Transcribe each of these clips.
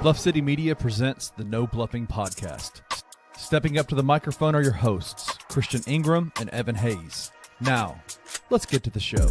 Bluff City Media presents the No Bluffing Podcast. Stepping up to the microphone are your hosts, Christian Ingram and Evan Hayes. Now, let's get to the show.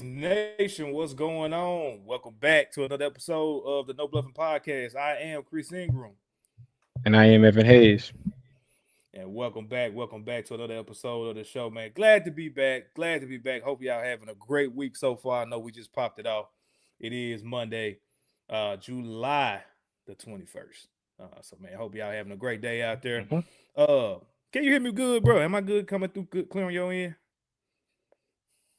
Nation, what's going on? Welcome back to another episode of the No Bluffing Podcast. I am Chris Ingram. And I am Evan Hayes. And welcome back to another episode of the show, man. Glad to be back. Hope y'all having a great week so far. I know we just popped it off. It is Monday, July the 21st. So, man, hope y'all having a great day out there. Can you hear me good, bro? Am I good coming through good, clear on your end?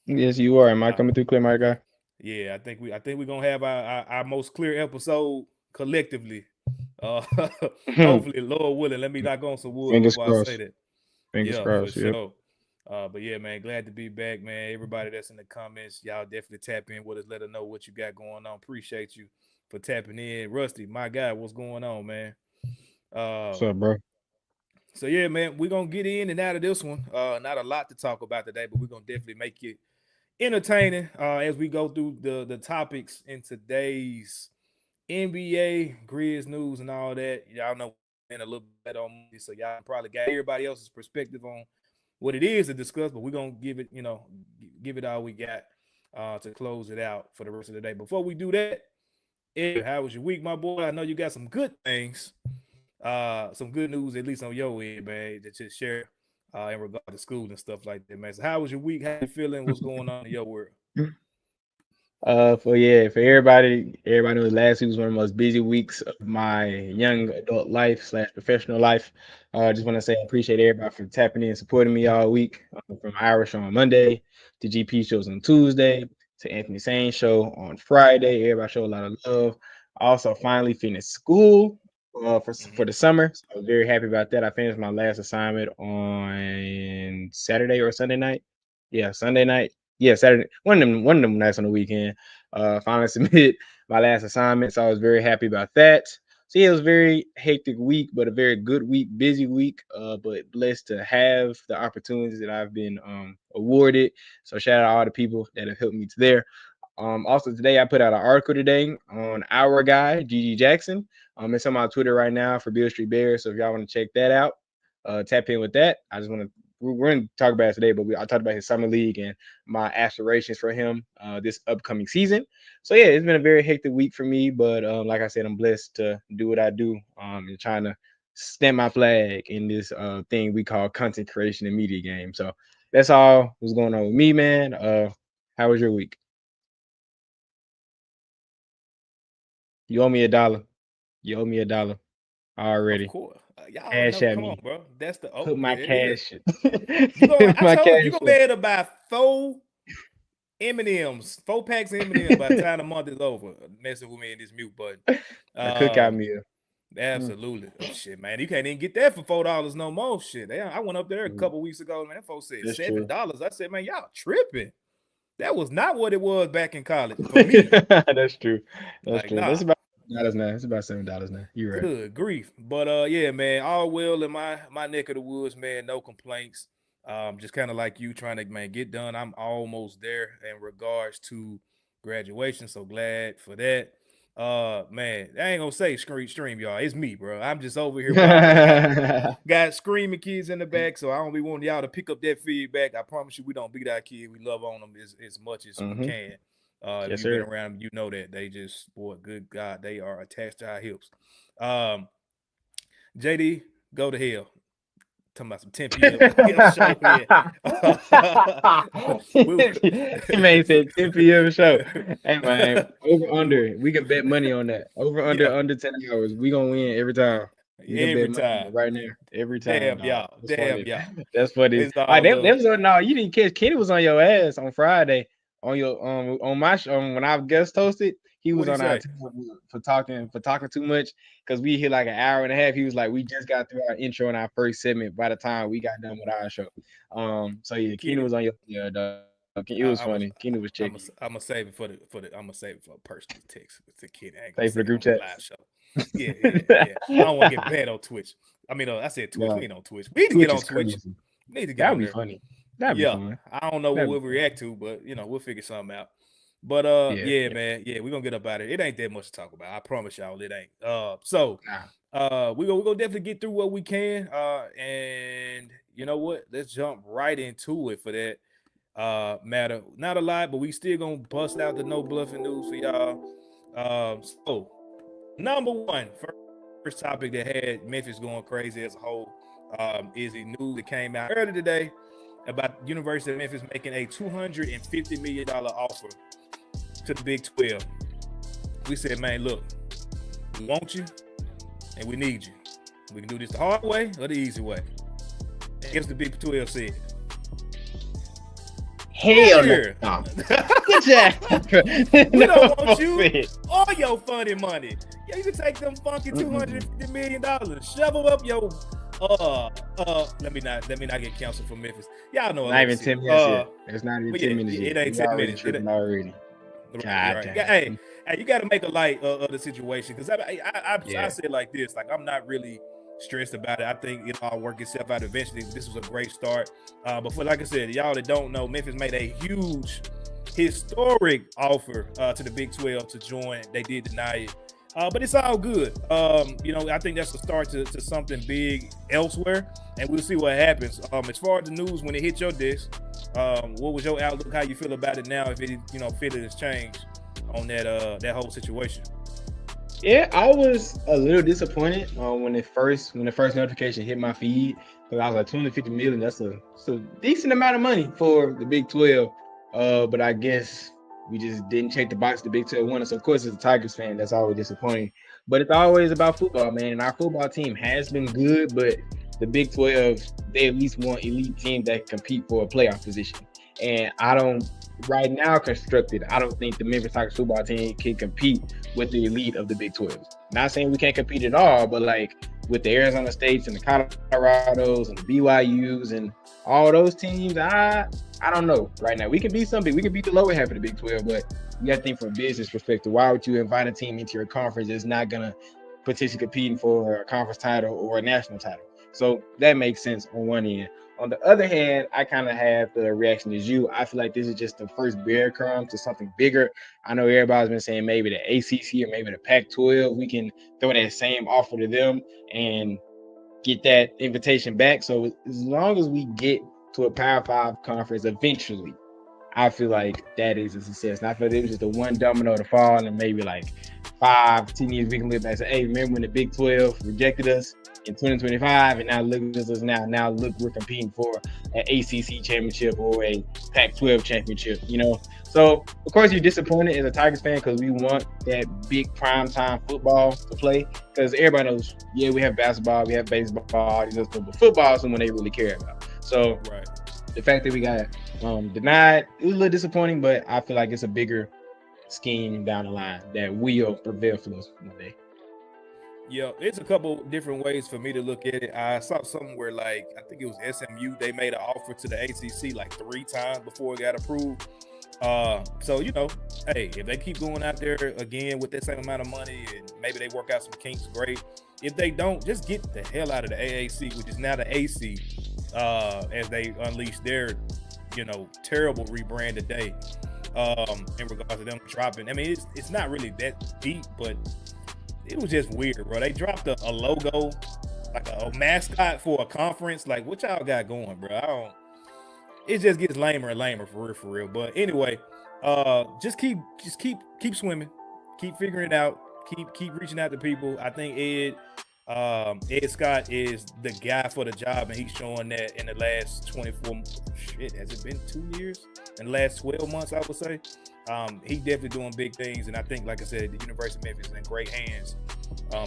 Yes, you are. Am I coming through clear, my guy? Yeah, I think we're gonna have our most clear episode collectively. Hopefully, Lord willing. Let me knock on some wood before I say that. Fingers crossed. For sure. But yeah, man, glad to be back, man. Everybody that's in the comments, y'all definitely tap in with us. Let us know what you got going on. Appreciate you for tapping in. Rusty, my guy, what's going on, man? What's up, bro? So yeah, man, we're gonna get in and out of this one. Not a lot to talk about today, but we're gonna definitely make it entertaining as we go through the topics in today's NBA Grizz news and all that. Y'all know in a little bit on me, so y'all probably got everybody else's perspective on what it is to discuss, but we're gonna give it all we got to close it out for the rest of the day. Before we do that, Ed, how was your week, my boy? I know you got some good things, some good news, at least on your end, man, that you share in regard to school and stuff like that, man. So how was your week? How you feeling? What's going on in your world? For everybody knows last week was one of the most busy weeks of my young adult life / professional life. Just want to say I appreciate everybody for tapping in and supporting me all week. From Irish on Monday to GP shows on Tuesday to Anthony Sain's show on Friday. Everybody showed a lot of love. I also finally finished school for the summer. So I was very happy about that. I finished my last assignment on Saturday or Sunday night. Yeah, Sunday night. Yeah, Saturday. One of them nights on the weekend. Finally submitted my last assignment. So I was very happy about that. So yeah, it was a very hectic week, but a very good week, busy week. But blessed to have the opportunities that I've been awarded. So shout out to all the people that have helped me to there. Also today I put out an article today on our guy, Gigi Jackson. It's on my Twitter right now for Beale Street Bears. So if y'all want to check that out, tap in with that. We're going to talk about it today, but I talked about his summer league and my aspirations for him this upcoming season. So yeah, it's been a very hectic week for me, but like I said, I'm blessed to do what I do and trying to stamp my flag in this thing we call content creation and media game. So that's all what's going on with me, man. How was your week? You owe me $1. Already. Of course. Y'all Cash know, at come me. on, bro. That's the Put my cash. You gonna be able to buy 4 M&Ms, 4 packs of M&Ms by the time the month is over. Messing with me in this mute button. A cookout meal. Absolutely. Oh, shit, man. You can't even get that for $4 no more. Shit. I went up there a couple weeks ago, man. That folks said That's $7. true. I said, man, y'all tripping. That was not what it was back in college for me. That's true. That's Like, true. nah. It's about $7 now. It's about $7 now. You're right. Good grief. But yeah, man, all well in my neck of the woods, man. No complaints. Just kind of like you trying to, man, get done. I'm almost there in regards to graduation. So glad for that. Man, I ain't gonna say stream, y'all. It's me, bro. I'm just over here got screaming kids in the back, so I don't be wanting y'all to pick up that feedback. I promise you, we don't beat our kid. We love on them as much as we can. If Yes, you've been sir. around them, you know that they just, boy, good God, they are attached to our hips. JD, go to hell. Talking about some 10 p.m. show here. He may say 10 p.m. show. Hey man, over under. We can bet money on that. Under 10 hours. We gonna win every time. We can Every bet time. money right now. Every time. Damn dog. y'all. That's Damn funny. y'all. That's funny. It's all All right, love. no, you didn't catch. Kenny was on your ass on Friday on your on my show when I guest hosted. He was What'd on he our say? team for talking too much because we hit like an hour and a half. He was like, we just got through our intro and our first segment by the time we got done with our show. So yeah, Kenny was on your dog. It was funny. Kenny was I'm checking. gonna save it for the. I'm gonna save it for a personal text to Kenny. I ain't Save for the gonna group say it on chat. the live show. Yeah. I don't want to get banned on Twitch. I said Twitch. No. We ain't on Twitch. We need to get on Twitch. Crazy. We need to get That'd on be there. funny. That'd be fun. I don't know what That'd we'll be fun. react to, but we'll figure something out. But man, we're gonna get up out of it. It ain't that much to talk about. I promise y'all it ain't. So we're gonna definitely get through what we can. And you know what? Let's jump right into it for that matter. Not a lot, but we still gonna bust out the no bluffing news for y'all. So number one, first topic that had Memphis going crazy as a whole is the news that came out earlier today about University of Memphis making a $250 million offer to the Big 12. We said, man, look, we want you and we need you. We can do this the hard way or the easy way. And guess the Big 12 said, hell no. Good job. We don't want you or your funny money. Yeah, you can take them funky $250 million, shovel up your let me not get canceled from Memphis. Y'all know not even 10 minutes yet. It's not even 10 minutes yet. It ain't 10 minutes. Already. Right. Hey, you got to make a light of the situation because I said like this, like I'm not really stressed about it. I think it'll all work itself out eventually. This was a great start. But for like I said, y'all that don't know, Memphis made a huge, historic offer to the Big 12 to join. They did deny it. But it's all good. I think that's the start to something big elsewhere, and we'll see what happens. As far as the news when it hit your desk, what was your outlook? How you feel about it now? If it, feel it has changed on that whole situation. Yeah, I was a little disappointed when the first notification hit my feed because I was like $250 million. That's a decent amount of money for the Big 12. But I guess we just didn't check the box the Big 12 wanted. So of course, as a Tigers fan, that's always disappointing. But it's always about football, man. And our football team has been good, but the Big 12, they at least want elite teams that can compete for a playoff position. And I don't think the Memphis Tigers football team can compete with the elite of the Big 12. Not saying we can't compete at all, but like with the Arizona States and the Colorados and the BYUs and all those teams, I don't know right now. We can beat something. We can beat the lower half of the Big 12, but you got to think from a business perspective. Why would you invite a team into your conference that's not going to potentially competing for a conference title or a national title? So that makes sense on one end. On the other hand, I kind of have the reaction as you. I feel like this is just the first breadcrumb to something bigger. I know everybody's been saying maybe the ACC or maybe the Pac-12. We can throw that same offer to them and get that invitation back. So as long as we get to a Power 5 conference eventually, I feel like that is a success. And I feel like it was just the one domino to fall, and maybe like 5-10 years we can look back and say, hey, remember when the Big 12 rejected us in 2025, and now look at us now. Now look, we're competing for an ACC championship or a Pac-12 championship, So, of course, you're disappointed as a Tigers fan because we want that big primetime football to play. Because everybody knows, we have basketball, we have baseball, but football is someone they really care about. So, right. The fact that we got denied, it was a little disappointing, but I feel like it's a bigger scheme down the line that will prevail for us one day. Yeah, it's a couple different ways for me to look at it. I saw somewhere like, I think it was SMU, they made an offer to the ACC like 3 times before it got approved. So, hey, if they keep going out there again with that same amount of money and maybe they work out some kinks, great. If they don't, just get the hell out of the AAC, which is now the AC, as they unleash their, terrible rebrand today in regards to them dropping. I mean, it's not really that deep, but it was just weird, bro. They dropped a logo, like a mascot for a conference. Like, what y'all got going, bro? It just gets lamer and lamer for real. But anyway, just keep swimming, keep figuring it out, keep reaching out to people. I think Ed Scott is the guy for the job, and he's showing that in the last 24. Has it been 2 years? In the last 12 months, I would say. He's definitely doing big things, and I think, like I said, the University of Memphis is in great hands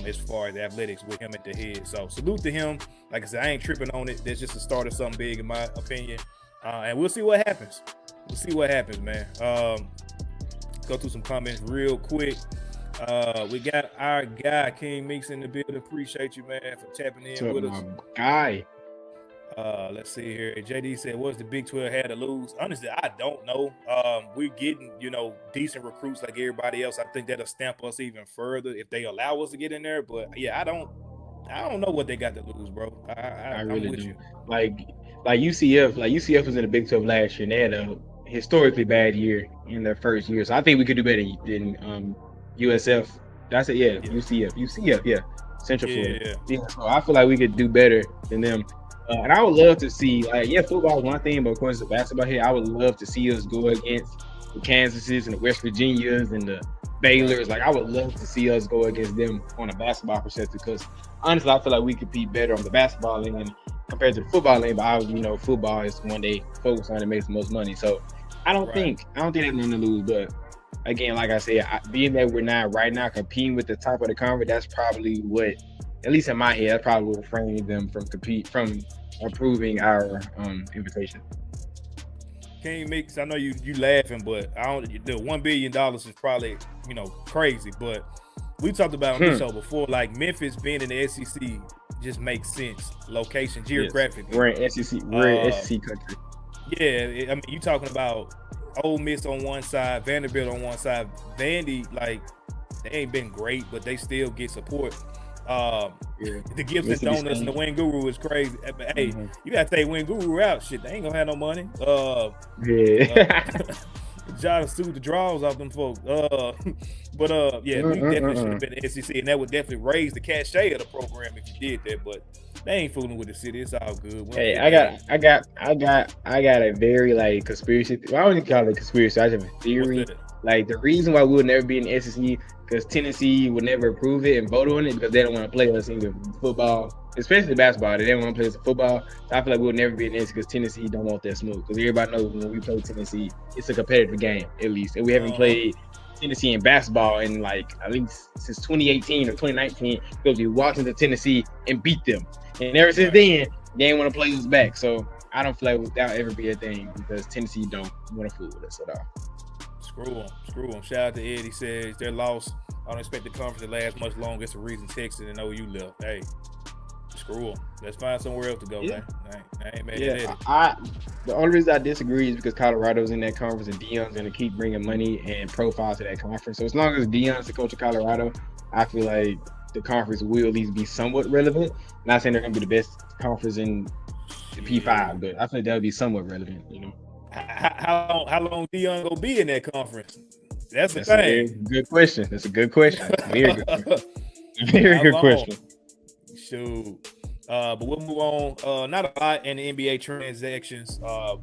as far as athletics with him at the head. So salute to him. Like I said, I ain't tripping on it. That's just the start of something big, in my opinion. And we'll see what happens. Man. Go through some comments real quick. We got our guy King Meeks in the building. Appreciate you, man, for tapping in with us. Guy. Let's see here. JD said, "What's the Big 12 had to lose?" Honestly, I don't know. We're getting, decent recruits like everybody else. I think that'll stamp us even further if they allow us to get in there. But yeah, I don't know what they got to lose, bro. I I'm really with do. you. Like UCF was in the Big 12 last year, and they had a historically bad year in their first year. So I think we could do better than USF. That's it, yeah. Yeah. UCF, yeah. Central Florida. Yeah. Yeah, so I feel like we could do better than them. And I would love to see, football is one thing, but of course, the basketball here, I would love to see us go against the Kansases and the West Virginias and the Baylors. Like, I would love to see us go against them on a basketball perspective because honestly, I feel like we compete better on the basketball end compared to the football lane. But obviously, football is one they focus on and makes the most money. So I don't think they're going to lose. But again, like I said, being that we're not right now competing with the top of the conference, that's probably what, at least in my head, that's probably what will frame them from improving our invitation. King Mix, I know you laughing, but the $1 billion is probably crazy. But we talked about on this show before, like Memphis being in the SEC just makes sense, location geographically. Yes. We're in SEC country. Yeah, I mean, you talking about Ole Miss on one side, Vanderbilt on one side. Vandy, like, they ain't been great, but they still get support. The Gibson Donuts and the Wing Guru is crazy. But, hey, you gotta take Wing Guru out. Shit, they ain't gonna have no money. Try to suit the draws off them folks. We definitely should have been the SEC, and that would definitely raise the cachet of the program if you did that. But they ain't fooling with the city. It's all good. Hey, I got a very conspiracy. Well, I wouldn't call it a conspiracy. I just have a theory. Like, the reason why we would never be in the SEC because Tennessee would never approve it and vote on it because they don't want to play us in football, especially basketball. They don't want to play us in football. So I feel like we'll never be in the SEC because Tennessee don't want that smoke. Because everybody knows when we play Tennessee, it's a competitive game at least, and we haven't played Tennessee in basketball in at least since 2018 or 2019 because we walked into Tennessee and beat them, and ever since then they ain't want to play us back. So I don't feel like that'll ever be a thing because Tennessee don't want to fool with us at all. Screw them. Shout out to Ed. He says their loss. I don't expect the conference to last much longer. It's the reason Texas and OU left. Hey, screw them. Let's find somewhere else to go, man. I ain't mad at it. The only reason I disagree is because Colorado's in that conference and Deion's going to keep bringing money and profile to that conference. So as long as Deion's the coach of Colorado, I feel like the conference will at least be somewhat relevant. Not saying they're going to be the best conference in the P5, but I think that'll be somewhat relevant, How long Deion gonna be in that conference? That's the thing. A good question. That's a good question. Very good question. Very good question. Shoot. But we'll move on. Not a lot in the NBA transactions. I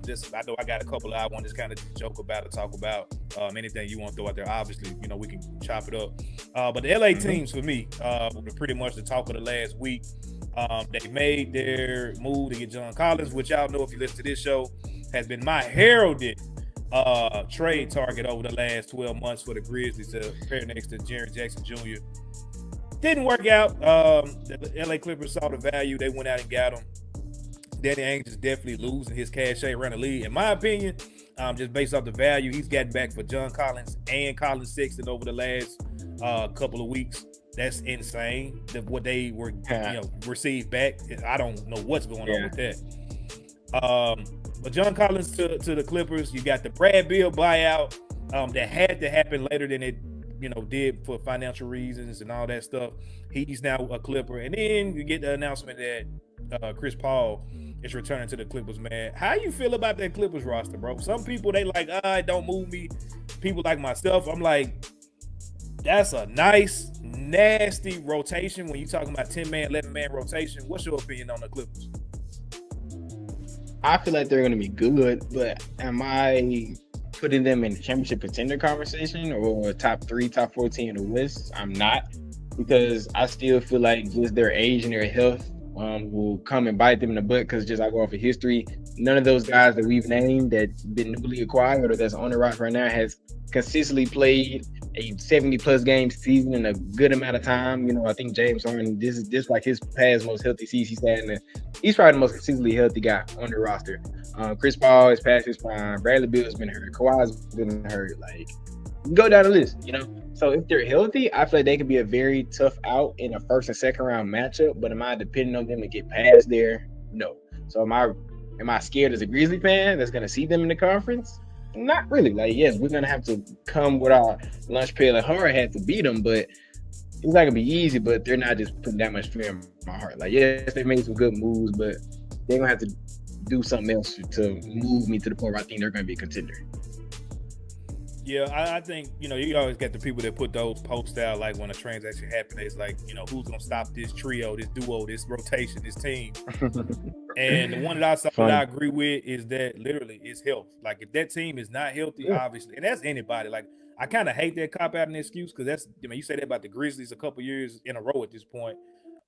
know I got a couple I want to kind of joke about or talk about. Anything you want to throw out there, obviously, we can chop it up. But the LA teams for me were pretty much the talk of the last week. They made their move to get John Collins, which y'all know if you listen to this show, has been my heralded trade target over the last 12 months for the Grizzlies to pair next to Jaren Jackson Jr. Didn't work out. The LA Clippers saw the value. They went out and got him. Danny Ainge is definitely losing his cachet around the league. In my opinion, just based off the value he's gotten back for John Collins and Colin Sexton over the last couple of weeks. That's insane. What they were, received back. I don't know what's going on with that. But John Collins to the Clippers. You got the Brad Beal buyout that had to happen later than it, did for financial reasons and all that stuff. He's now a Clipper. And then you get the announcement that Chris Paul is returning to the Clippers, man. How you feel about that Clippers roster, bro? Some people, they like, it don't move me. People like myself, I'm like, that's a nice, nasty rotation when you're talking about 10-man, 11-man rotation. What's your opinion on the Clippers? I feel like they're going to be good, but am I putting them in the championship contender conversation or top 3, top 4 team in the West? I'm not, because I still feel like just their age and their health will come and bite them in the butt, because just I go off of history, none of those guys that we've named that's been newly acquired or that's on the roster right now has consistently played a 70-plus game season in a good amount of time. I think James Harden, this is like his past most healthy season he's had, and he's probably the most consistently healthy guy on the roster. Chris Paul is past his prime. Bradley Beal's been hurt. Kawhi's been hurt. Like, go down the list, So if they're healthy, I feel like they could be a very tough out in a first and second round matchup. But am I depending on them to get past their No. So am I scared as a Grizzly fan that's gonna see them in the conference? Not really. Like, yes, we're gonna have to come with our lunch pail and hard hat to beat them, but it's not gonna be easy. But they're not just putting that much fear in my heart. Like, yes, they made some good moves, but they're gonna have to do something else to move me to the point where I think they're gonna be a contender. Yeah, I think, you always get the people that put those posts out, like when a transaction happens, it's like, who's going to stop this trio, this duo, this rotation, this team. And the one that I saw that I agree with is that literally it's health. Like, if that team is not healthy, obviously, and that's anybody. Like, I kind of hate that cop-out and excuse because that's, you say that about the Grizzlies a couple years in a row at this point.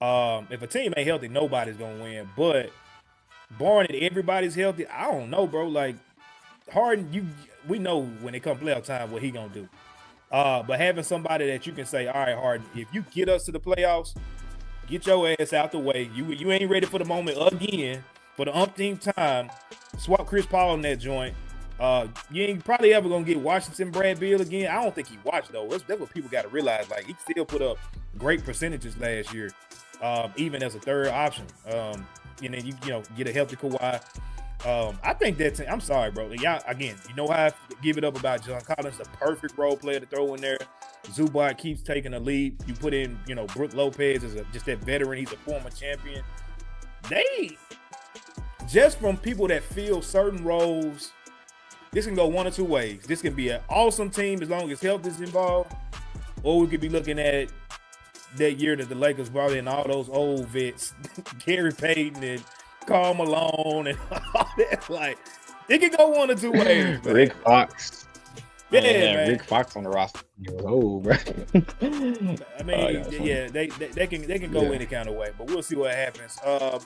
If a team ain't healthy, nobody's going to win. But barring that everybody's healthy, I don't know, bro. Like, Harden, we know when it comes playoff time what he gonna do. But having somebody that you can say, all right, Harden, if you get us to the playoffs, get your ass out the way. You ain't ready for the moment again for the umpteenth time. Swap Chris Paul on that joint. You ain't probably ever gonna get Washington Brad Beal again. I don't think he watched though. That's what people got to realize. Like, he still put up great percentages last year, even as a third option. And then you get a healthy Kawhi. I think that's, I'm sorry, bro. Y'all, again, how I give it up about John Collins, the perfect role player to throw in there. Zubac keeps taking a lead. You put in, Brook Lopez as just that veteran. He's a former champion. They, just from people that fill certain roles, this can go one or two ways. This can be an awesome team as long as health is involved, or we could be looking at that year that the Lakers brought in all those old vets, Gary Payton and Karl Malone and all that. Like, it can go one or two ways. Man. Rick Fox. Yeah, man. Rick Fox on the roster. He was old, bro. I mean, they can go any kind of way, but we'll see what happens.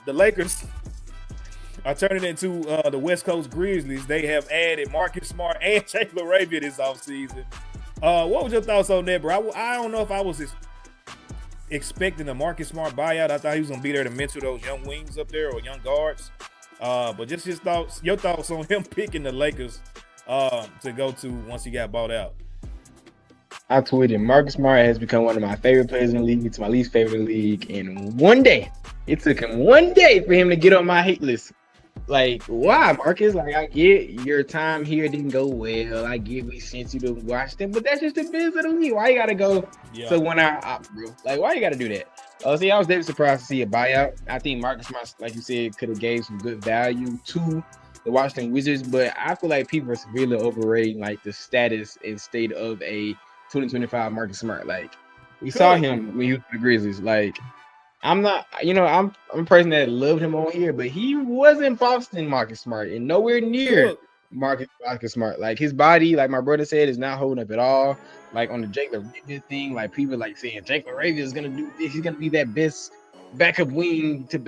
The Lakers are turning into the West Coast Grizzlies. They have added Marcus Smart and Jake LaRavia this offseason. What was your thoughts on that, bro? I don't know if I was expecting a Marcus Smart buyout. I thought he was going to be there to mentor those young wings up there or young guards. But just your thoughts on him picking the Lakers to go to once he got bought out. I tweeted, Marcus Smart has become one of my favorite players in the league. It's my least favorite league. And one day, it took him one day for him to get on my hate list. Like, why, Marcus? Like, I get your time here didn't go well. I get we sent you to Washington, but that's just the business of the league. Why you got to go to 1 hour op, bro? Like, why you got to do that? I was very surprised to see a buyout. I think Marcus Smart, like you said, could have gave some good value to the Washington Wizards, but I feel like people are severely overrating, like, the status and state of a 2025 Marcus Smart. Like, we saw him when he was with the Grizzlies. Like, I'm not, I'm a person that loved him on here, but he wasn't Boston Marcus Smart and nowhere near Marcus Smart. Like, his body, like my brother said, is not holding up at all. Like, on the Jake LaRavia thing, like, people like saying Jake LaRavia is gonna do this. He's gonna be that best backup wing to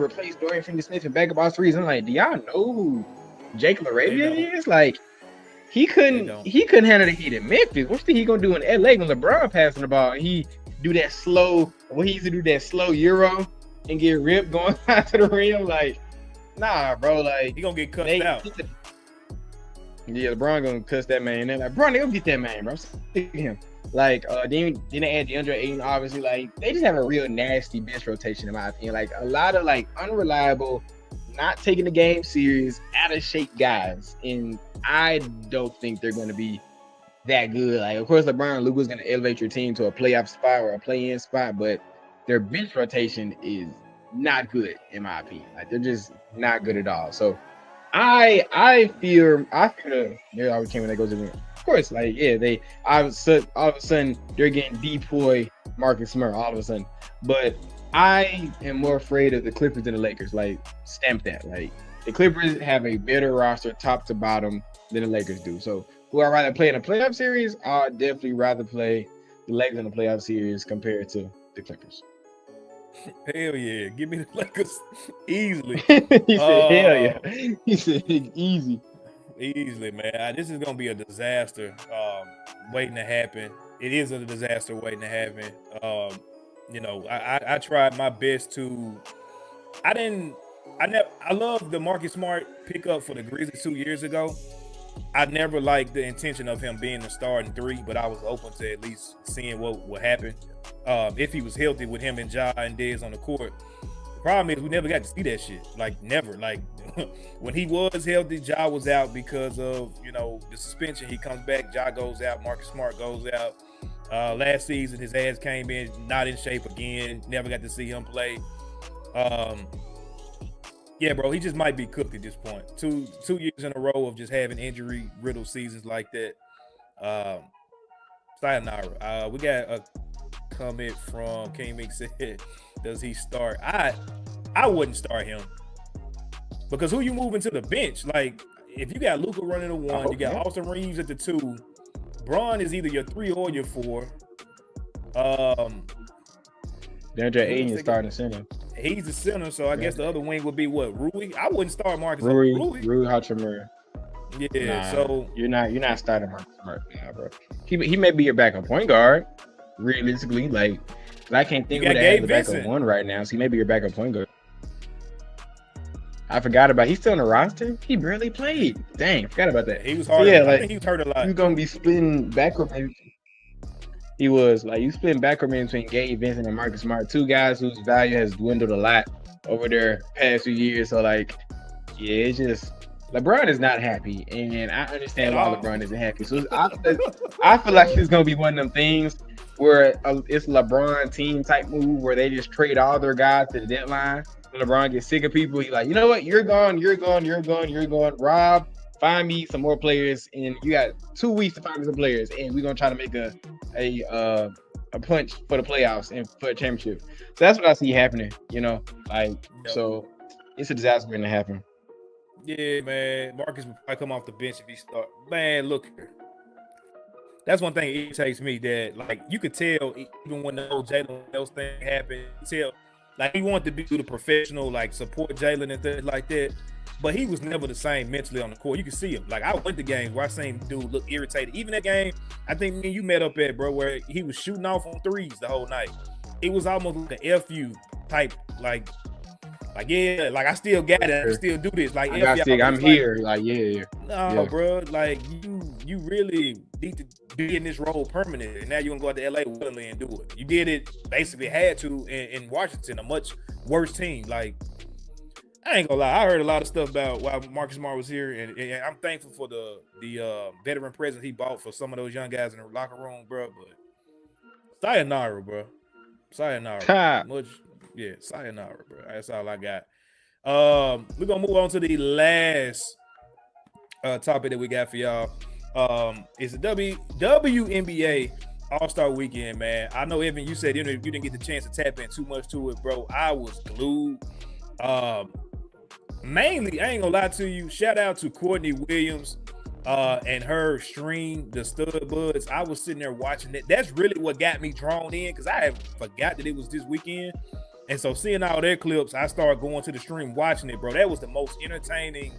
replace Dorian Finney-Smith and backup all threes. I'm like, do y'all know who Jake LaRavia is? Like, he couldn't handle the heat in Memphis. What's he gonna do in LA when LeBron passing the ball? He do that slow, he used to do that slow Euro and get ripped going out to the rim. Like, nah, bro. Like, he gonna get cussed out. Yeah, LeBron gonna cuss that man. They're like, Bron, they gonna get that man, bro. I'm sick of him. Like, then they add DeAndre Ayton, obviously. Like, they just have a real nasty bench rotation, in my opinion. Like, a lot of, like, unreliable, not taking the game serious, out of shape guys. And I don't think they're gonna be that good. Like, of course, LeBron and Luka's gonna elevate your team to a playoff spot or a play-in spot, but their bench rotation is not good, in my opinion. Like, they're just not good at all. So I fear they always came when they go to the win. Of course, like, yeah, they all of a sudden they're getting depoy Marcus Smart all of a sudden. But I am more afraid of the Clippers than the Lakers. Like, stamp that. Like, the Clippers have a better roster top to bottom than the Lakers do. So who I'd rather play in a playoff series? I'd definitely rather play the Lakers in the playoff series compared to the Clippers. Hell yeah. Give me the Lakers easily. He said, hell yeah. He said, easy. Easily, man. This is going to be a disaster waiting to happen. It is a disaster waiting to happen. I tried my best to – I love the Marcus Smart pickup for the Grizzlies 2 years ago. I never liked the intention of him being the starting three, but I was open to at least seeing what would happen if he was healthy with him and Ja and Dez on the court. Problem is, we never got to see that shit. Like, never. Like, when he was healthy, Ja was out because of, the suspension. He comes back, Ja goes out, Marcus Smart goes out. Last season, his ass came in, not in shape again. Never got to see him play. Yeah, bro, he just might be cooked at this point. Two years in a row of just having injury-riddled seasons like that. Sayonara. We got a comment from King Meek said, does he start? I wouldn't start him. Because who you moving to the bench? Like, if you got Luka running the 1, you got Austin Reeves at the 2, Bron is either your 3 or your 4. DeAndre Ayton is starting center. He's the center, so I guess the other wing would be what? Rui? I wouldn't start Marcus. Rui Hachimura. Yeah, so you're not starting Marcus Smart, bro. He may be your backup point guard, realistically. Like, I can't think of the backup one right now, so he may be your backup point guard. I forgot about he's still on the roster. He barely played. Dang, forgot about that. He was hard. So, I think he was hurt a lot. You're gonna be splitting backcourt. He was like you splitting backcourt between Gabe Vincent and Marcus Smart, 2 guys whose value has dwindled a lot over their past few years. So like, yeah, it's just LeBron is not happy, and I understand why LeBron isn't happy. So I feel like it's gonna be one of them things where it's LeBron team type move where they just trade all their guys to the deadline. When LeBron gets sick of people, he's like, you know what? You're gone. Rob, find me some more players, and you got 2 weeks to find me some players, and we're gonna try to make a punch for the playoffs and for a championship. So that's what I see happening. So it's a disaster going to happen. Yeah, man. Marcus will probably come off the bench if he start. Man, look here. That's one thing it takes me that, like, you could tell even when the whole Jalen Mills thing happened, like, he wanted to be the professional, like, support Jalen and things like that. But he was never the same mentally on the court. You can see him. Like, I went to games where I seen dude look irritated. Even that game, I think me and you met up at, bro, where he was shooting off on threes the whole night. It was almost like an FU type, like yeah, like I still got it. I still do this. Like, I'm here. Like, yeah. No, bro. Like, you really need to be in this role permanently. And now you're gonna go out to LA willingly and do it. You did it, basically had to in Washington, a much worse team. Like, I ain't gonna lie. I heard a lot of stuff about why Marcus Smart was here, and I'm thankful for the veteran presence he bought for some of those young guys in the locker room, bro. But sayonara, bro. Sayonara. Sayonara, bro. That's all I got. We're gonna move on to the last topic that we got for y'all. It's the WNBA All-Star Weekend, man. I know, Evan, you said you didn't get the chance to tap in too much to it, bro. I was glued. Mainly, I ain't gonna lie to you. Shout out to Courtney Williams and her stream, the Stud Buds. I was sitting there watching it. That's really what got me drawn in because I had forgot that it was this weekend. And so seeing all their clips, I started going to the stream, watching it, bro. That was the most entertaining,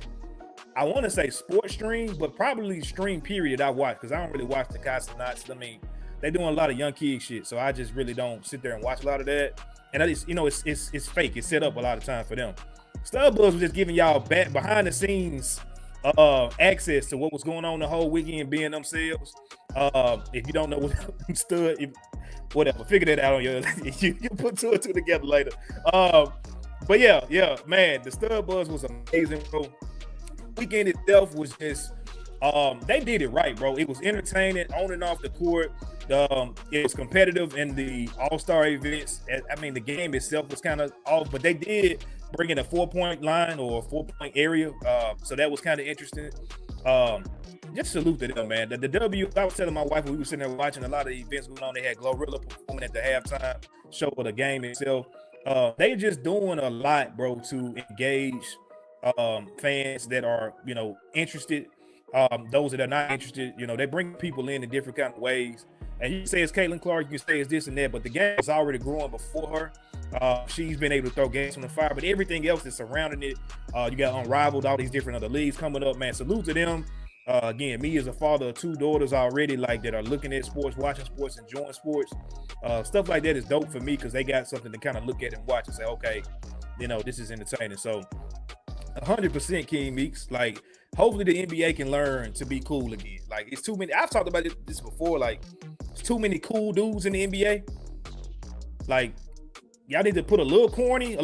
I want to say sports stream, but probably stream period I watched because I don't really watch the Cosmonauts. I mean, they doing a lot of young kid shit, so I just really don't sit there and watch a lot of that. And I just, it's fake. It's set up a lot of time for them. Stud Buzz was just giving y'all back behind the scenes access to what was going on the whole weekend, being themselves. If you don't know what Stud, whatever, figure that out on your. You put 2 and 2 together later. But yeah, man, the Stud Buzz was amazing, bro. Weekend itself was just, they did it right, bro. It was entertaining on and off the court. It was competitive in the All-Star events. I mean, the game itself was kind of off, but they did bring in a 4-point line or a 4-point area. So that was kind of interesting. Just salute to them, man. The W, I was telling my wife when we were sitting there watching a lot of the events going on, they had Glorilla performing at the halftime show of the game itself. They just doing a lot, bro, to engage fans that are, interested. Those that are not interested, they bring people in different kind of ways. And you can say it's Caitlin Clark, you can say it's this and that, but the game is already growing before her. She's been able to throw games from the fire, but everything else that's surrounding it, you got Unrivaled, all these different other leagues coming up, man. Salute to them. Again, me as a father of 2 daughters already, like, that are looking at sports, watching sports, enjoying sports. Stuff like that is dope for me because they got something to kind of look at and watch and say, okay, this is entertaining. So 100% King Meeks. Like, hopefully the NBA can learn to be cool again. Like, it's too many. I've talked about this before. Like, it's too many cool dudes in the NBA. Like, y'all need to put a little corny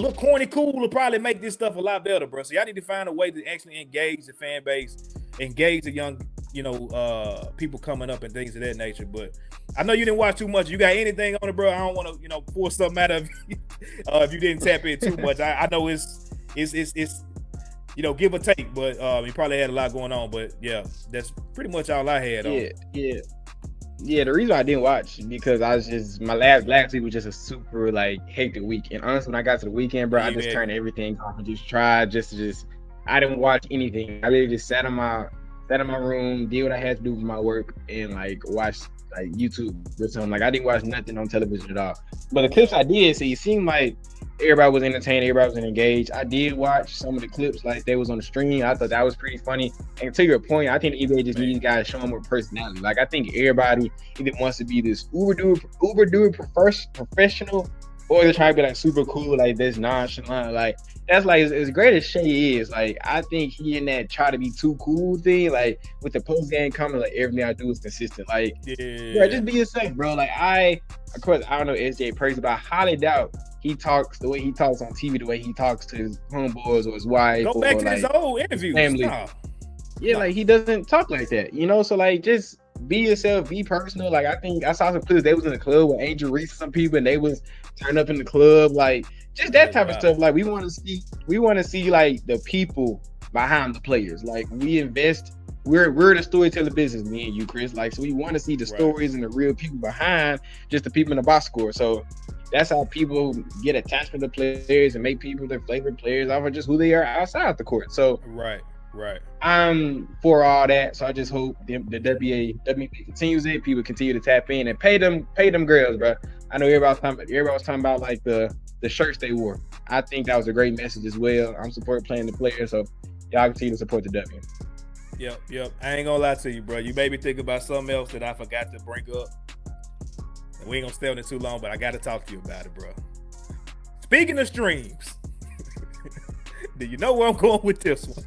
cool will probably make this stuff a lot better, bro. So y'all need to find a way to actually engage the fan base, engage the young, people coming up and things of that nature. But I know you didn't watch too much. You got anything on it, bro? I don't want to, force something out of you if you didn't tap in too much. I know it's give or take, but you probably had a lot going on. But yeah, that's pretty much all I had on. Yeah, the reason I didn't watch because I was just my last week was just a super hectic week. And honestly, when I got to the weekend, bro, I just turned everything off and just tried I didn't watch anything. I literally just sat in my room, did what I had to do with my work, and watched YouTube or something. I didn't watch nothing on television at all. But the clips I did see, it seemed like everybody was entertained, everybody was engaged. I did watch some of the clips they was on the stream. I thought that was pretty funny. And to your point, I think the NBA just needs guys to show them more personality. I think everybody either wants to be this uber duper professional, or they're trying to be super cool, this nonchalant. That's as great as Shea is. I think he in that try to be too cool thing. With the post game comment, everything I do is consistent. Bro, just be yourself, bro. Of course, I don't know SJ personally, but I highly doubt he talks the way he talks on TV, the way he talks to his homeboys or his wife. Go back to his old interviews. Family. He doesn't talk like that, So just be yourself, be personal. I think I saw some clips. They was in the club with Angel Reese, some people, and they was turned up in the club, just that type of stuff. We want to see the people behind the players. We invest. We're the storyteller business, me and you, Chris. So we want to see the stories and the real people behind just the people in the box score. So that's how people get attachment to players and make people their favorite players off of just who they are outside the court. So right. I'm for all that. So I just hope the WNBA continues it. People continue to tap in and pay them girls, bro. I know everybody was talking about the shirts they wore. I think that was a great message as well. I'm supporting playing the players, so y'all continue to support the W. Yep. I ain't gonna lie to you, bro. You made me think about something else that I forgot to bring up. And we ain't gonna stay on it too long, but I gotta talk to you about it, bro. Speaking of streams, do you know where I'm going with this one?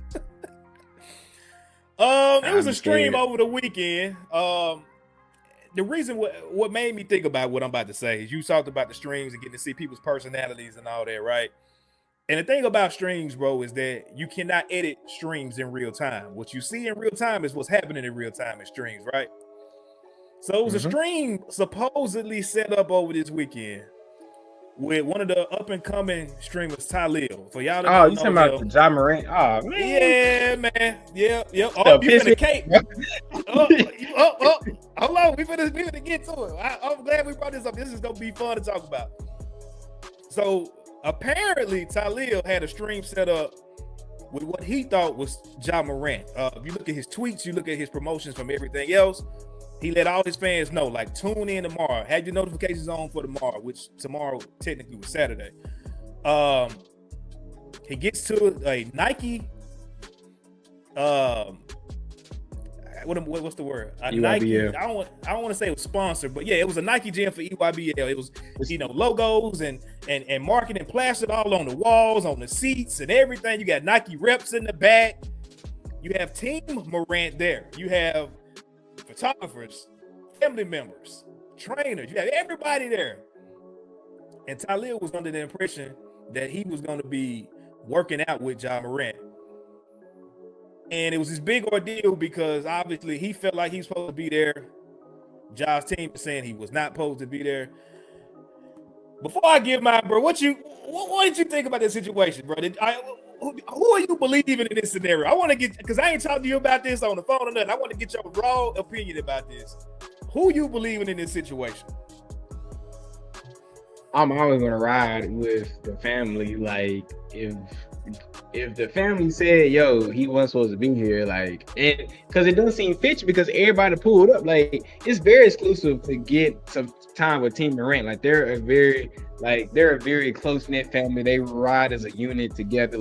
It was a stream over the weekend. The reason what made me think about what I'm about to say is you talked about the streams and getting to see people's personalities and all that, right? And the thing about streams, bro, is that you cannot edit streams in real time. What you see in real time is what's happening in real time in streams, right? So it was a stream supposedly set up over this weekend with one of the up-and-coming streamers, Talil. For y'all that you talking about the Ja Morant? Oh, man. Yeah, man. Yep. Oh, you finna cake. Hold on. We finna get to it. I'm glad we brought this up. This is going to be fun to talk about. So, apparently, Talil had a stream set up with what he thought was Ja Morant. If you look at his tweets, you look at his promotions from everything else, he let all his fans know, tune in tomorrow. Have your notifications on for tomorrow, which tomorrow technically was Saturday. He gets to a Nike. What's the word? Nike. I don't want to say it was sponsored, but yeah, it was a Nike gym for EYBL. It was logos and marketing plastered all on the walls, on the seats, and everything. You got Nike reps in the back. You have Team Morant there. You have photographers, family members, trainers. You have everybody there. And Talil was under the impression that he was going to be working out with Ja Morant. And it was this big ordeal because obviously he felt like he was supposed to be there. Ja's team is saying he was not supposed to be there. Before I give mine, bro, what did you think about this situation, bro? Who are you believing in this scenario? I want to get, because I ain't talking to you about this on the phone or nothing. I want to get your raw opinion about this. Who you believing in this situation? I'm always gonna ride with the family. If the family said, yo, he wasn't supposed to be here, and because it doesn't seem fit because everybody pulled up. It's very exclusive to get some time with Team Morant. They're a very close-knit family. They ride as a unit together.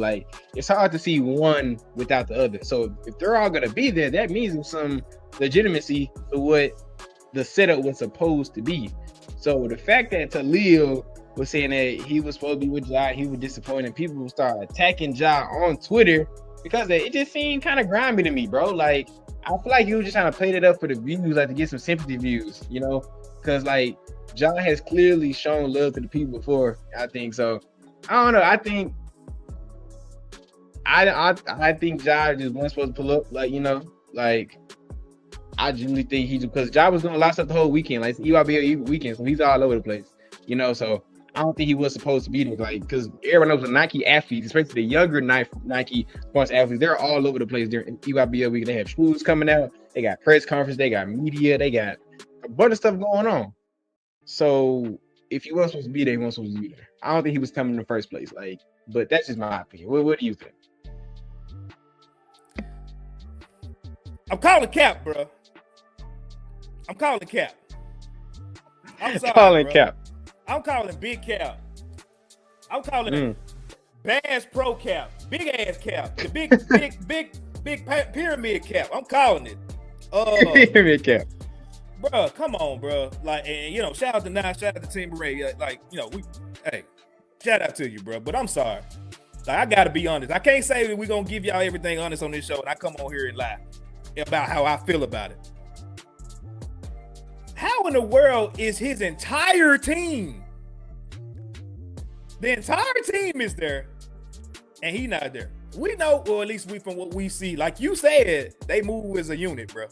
It's hard to see one without the other. So if they're all gonna be there, that means there's some legitimacy to what the setup was supposed to be. So the fact that Talil was saying that he was supposed to be with Ja, he was disappointed. People would start attacking Ja on Twitter because it just seemed kind of grimy to me, bro. I feel like he was just trying to play that up for the views, to get some sympathy views, because like John has clearly shown love to the people before. I think so. I don't know. I think Ja just wasn't supposed to pull up. Like, you know, like I genuinely think because Ja was doing a lot of stuff the whole weekend. Like EYBL weekend, so he's all over the place. You know, so I don't think he was supposed to be there. Like, because everyone knows the Nike athletes, especially the younger Nike sports athletes, they're all over the place. They're in EYBL week. They have schools coming out. They got press conference. They got media. They got a bunch of stuff going on. So if he was supposed to be there, he wasn't supposed to be there. I don't think he was coming in the first place. Like, but that's just my opinion. What do you think? I'm calling cap, bro. I'm calling cap. I'm sorry, calling bro. cap. I'm calling big cap. I'm calling Bass Pro cap, big ass cap, the big pyramid cap. I'm calling it. Pyramid cap. Bro, come on, bro. Like, and you know, shout out to Nas, shout out to Team Ray. Like, you know, shout out to you, bro. But I'm sorry. Like, I gotta be honest. I can't say that we're gonna give y'all everything honest on this show, and I come on here and lie about how I feel about it. How in the world is his entire team? The entire team is there, and he not there. We know, or at least from what we see, like you said, they move as a unit, bro.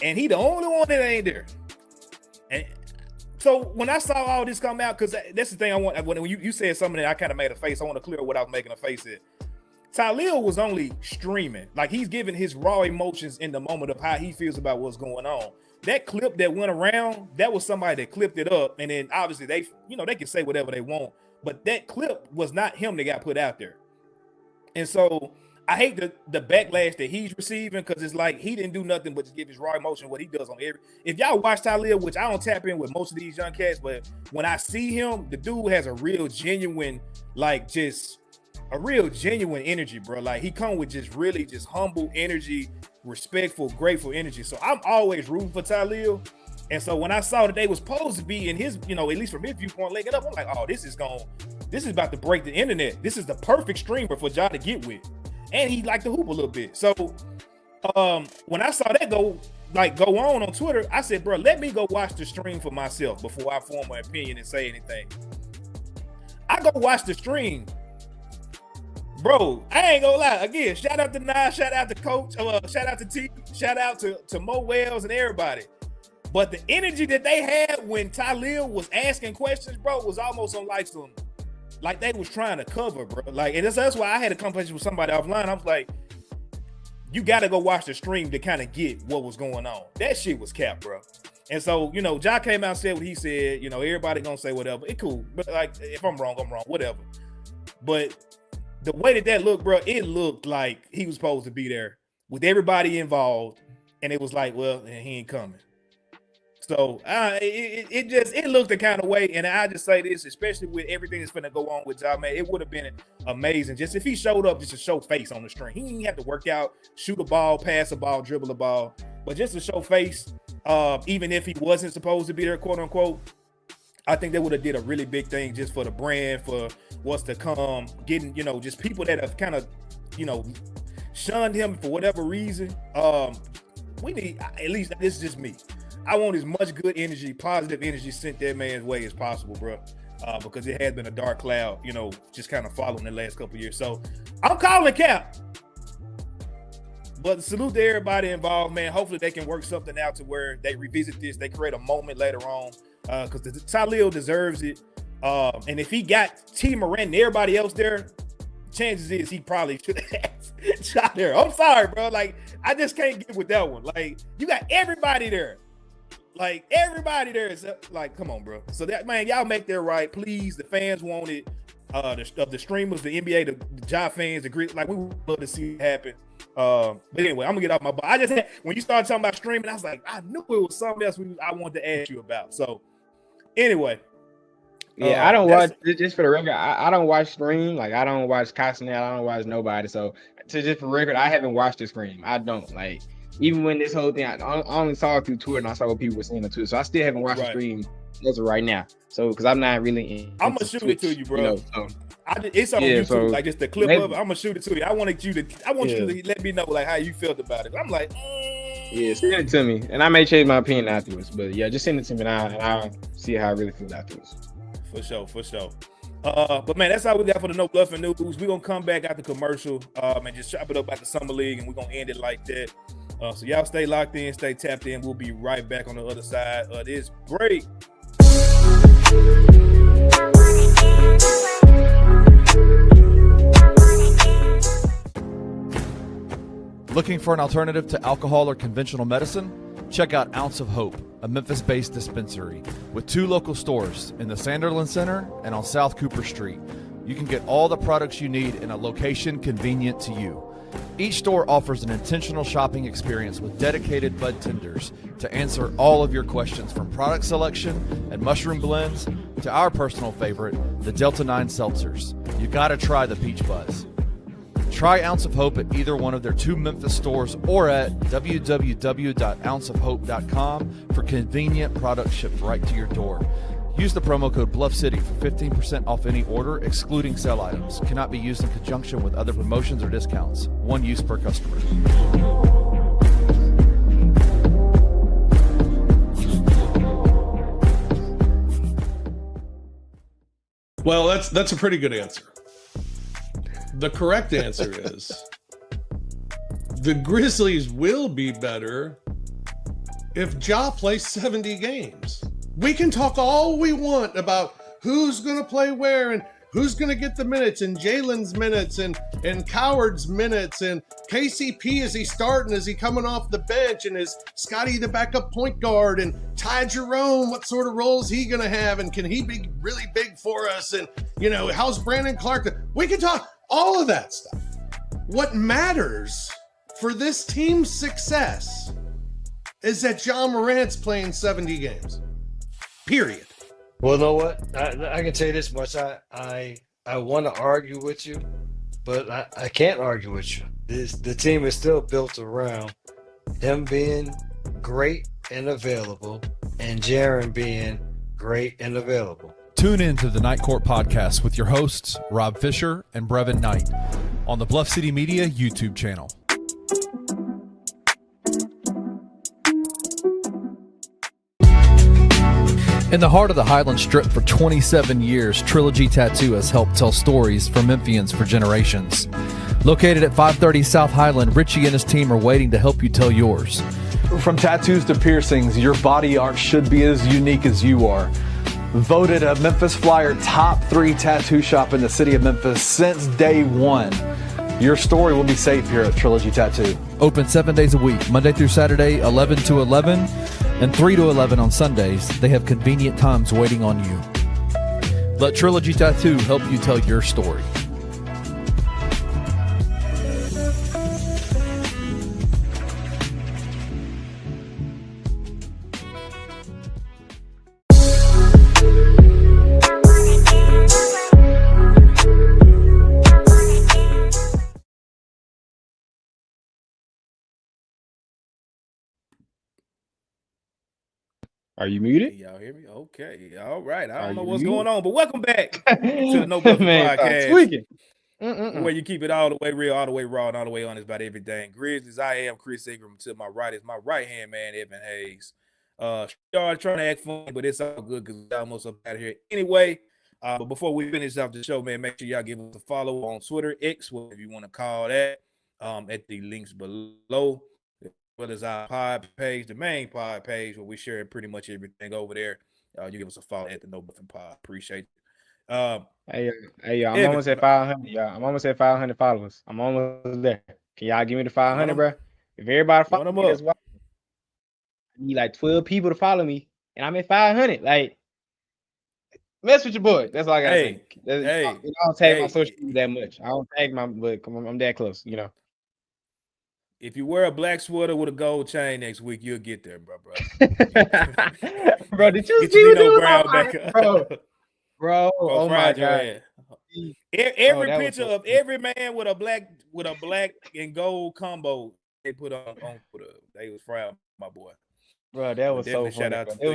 And he the only one that ain't there. And so when I saw all this come out, because that's the thing I want. When you said something that I kind of made a face, I want to clear what I was making a face at. Talil was only streaming. Like, he's giving his raw emotions in the moment of how he feels about what's going on. That clip that went around, that was somebody that clipped it up. And then obviously they can say whatever they want. But that clip was not him that got put out there. And so I hate the backlash that he's receiving, because it's like he didn't do nothing but just give his raw emotion what he does on every. If y'all watch Talil, which I don't tap in with most of these young cats, but when I see him, the dude has a real genuine, like, just a real genuine energy, bro. Like, he come with just really just humble energy, respectful, grateful energy. So I'm always rooting for Talil. And so when I saw that they was supposed to be in his, you know, at least from his viewpoint, leg it up, I'm like, oh, this is about to break the internet. This is the perfect streamer for Ja to get with. And he liked to hoop a little bit. So when I saw that go on Twitter, I said, bro, let me go watch the stream for myself before I form my opinion and say anything. I go watch the stream. Bro, I ain't gonna lie. Again, shout out to Nas, shout out to Coach, shout out to T, shout out to Mo Wells and everybody. But the energy that they had when Talil was asking questions, bro, was almost on like they was trying to cover, bro. Like, and that's why I had a conversation with somebody offline. I was like, you got to go watch the stream to kind of get what was going on. That shit was cap, bro. And so, you know, Ja came out and said what he said. You know, everybody gonna say whatever. It cool. But like, if I'm wrong, whatever. But the way that looked, bro, it looked like he was supposed to be there with everybody involved. And it was like, well, he ain't coming. So it looked the kind of way. And I just say this, especially with everything that's going to go on with Ja, man, it would have been amazing just if he showed up just to show face on the stream. He didn't have to work out, shoot a ball, pass a ball, dribble a ball, but just to show face, even if he wasn't supposed to be there, quote unquote, I think they would have did a really big thing just for the brand, for what's to come, getting, you know, just people that have kind of, you know, shunned him for whatever reason. We need, at least this is just me, I want as much good energy, positive energy sent that man's way as possible, bro. Because it has been a dark cloud, you know, just kind of following the last couple of years. So I'm calling cap. But salute to everybody involved, man. Hopefully they can work something out to where they revisit this. They create a moment later on, because Talil deserves it. And if he got T. Morant and everybody else there, chances is he probably should have shot there. I'm sorry, bro. Like, I just can't get with that one. Like, you got everybody there. Like, everybody there is like, come on, bro. So that, man, y'all make that right. Please, the fans want it. The streamers, the NBA, the Ja fans, the Grizz, like, we would love to see it happen. But anyway, I'm gonna get off my. I just had, when you started talking about streaming, I was like, I knew it was something else I wanted to ask you about. So anyway, yeah, I don't watch, just for the record, I don't watch stream. Like, I don't watch Costinelle, I don't watch nobody. So just for the record, I haven't watched the stream. I don't, like, even when this whole thing, I only saw it through Twitter and I saw what people were saying on Twitter. So I still haven't watched the stream as of right now. So because I'm not really I'm gonna shoot it to you, bro. You know, so. It's on YouTube, so like just the clip of it. I'm gonna shoot it to you. I want you to let me know like how you felt about it. I'm like, Yeah, send it to me, and I may change my opinion afterwards. But yeah, just send it to me, and I'll see how I really feel afterwards. For sure. But man, that's all we got for the No Bluffing news. We're gonna come back after commercial, and just chop it up at the summer league, and we're gonna end it like that. So y'all stay locked in, stay tapped in. We'll be right back on the other side of this break. Looking for an alternative to alcohol or conventional medicine? Check out Ounce of Hope, a Memphis-based dispensary with 2 local stores in the Sanderland Center and on South Cooper Street. You can get all the products you need in a location convenient to you. Each store offers an intentional shopping experience with dedicated bud tenders to answer all of your questions, from product selection and mushroom blends to our personal favorite, the Delta 9 seltzers. You gotta try the Peach Buzz. Try Ounce of Hope at either one of their 2 Memphis stores or at www.ounceofhope.com for convenient products shipped right to your door. Use the promo code BluffCity for 15% off any order, excluding sale items. Cannot be used in conjunction with other promotions or discounts. One use per customer. Well, that's a pretty good answer. The correct answer is the Grizzlies will be better if Ja plays 70 games. We can talk all we want about who's going to play where and who's going to get the minutes, and Jalen's minutes and Coward's minutes, and KCP, is he starting? Is he coming off the bench? And is Scotty the backup point guard? And Ty Jerome, what sort of role is he going to have? And can he be really big for us? And, how's Brandon Clark? We can talk all of that stuff. What matters for this team's success is that John Morant's playing 70 games. Period. Well, you know what? I can tell you this much. I want to argue with you, but I can't argue with you. The team is still built around him being great and available, and Jaren being great and available. Tune in to the Night Court Podcast with your hosts, Rob Fisher and Brevin Knight, on the Bluff City Media YouTube channel. In the heart of the Highland Strip for 27 years, Trilogy Tattoo has helped tell stories for Memphians for generations. Located at 530 South Highland, Richie and his team are waiting to help you tell yours. From tattoos to piercings, your body art should be as unique as you are. Voted a Memphis Flyer top 3 tattoo shop in the city of Memphis since day one. Your story will be safe here at Trilogy Tattoo. Open 7 days a week, Monday through Saturday, 11 to 11, and 3 to 11 on Sundays. They have convenient times waiting on you. Let Trilogy Tattoo help you tell your story. Are you muted? Y'all hear me? Okay. All right. I don't know what's going on, but welcome back to the No Bluffing Podcast. Where you keep it all the way real, all the way raw, and all the way honest about everything. Grizz is I am Chris Ingram. To my right is my right-hand man, Evan Hayes. Y'all trying to act funny, but it's all good because we're almost up out of here anyway. But before we finish off the show, man, make sure y'all give us a follow on Twitter, X, whatever you want to call that, at the links below. Well as our pod page, the main pod page, where we share pretty much everything over there. You give us a follow at the No Bluffing Pod. Appreciate it. Hey, I'm almost at 500, y'all. I'm almost at 500 followers. I'm almost there. Can y'all give me the 500, bro? If everybody follow me, that's why I need like 12 people to follow me, and I'm at 500. Like, mess with your boy. That's all I gotta say. I don't tag my social media that much. I don't tag my, but I'm that close, If you wear a black sweater with a gold chain next week, you'll get there, bro. Bro, did you get see your what Nino Brown back up, bro? Oh my God! Every picture of every man with a black and gold combo they put on they was proud, my boy. Bro, that was so funny. Shout out to they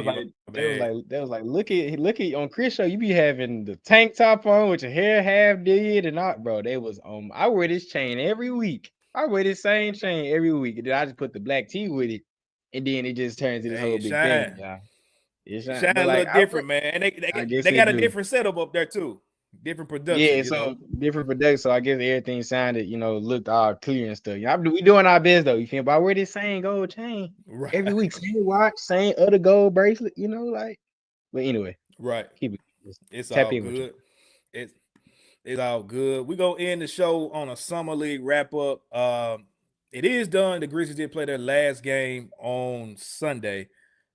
was like, look at on Chris show, you be having the tank top on with your hair half did and not, bro. They was I wear this chain every week. I wear the same chain every week, and then I just put the black tee with it, and then it just turns into this Hey, whole it big thing. shine. Yeah, it's It not, shine but a like little I wear, different, man. And I guess they they got a do. different setup up there too. Different production, Yeah, you know. so different products. So I guess everything sounded, looked all clear and stuff. We doing our best though. You feel? But I wear this same gold chain every Right. week, same watch, same other gold bracelet. Like. But anyway, Right. keep it. Just It's tap all in with you. good. It's it's all good. We're gonna end the show on a summer league wrap up. It is done. The Grizzlies did play their last game on Sunday. It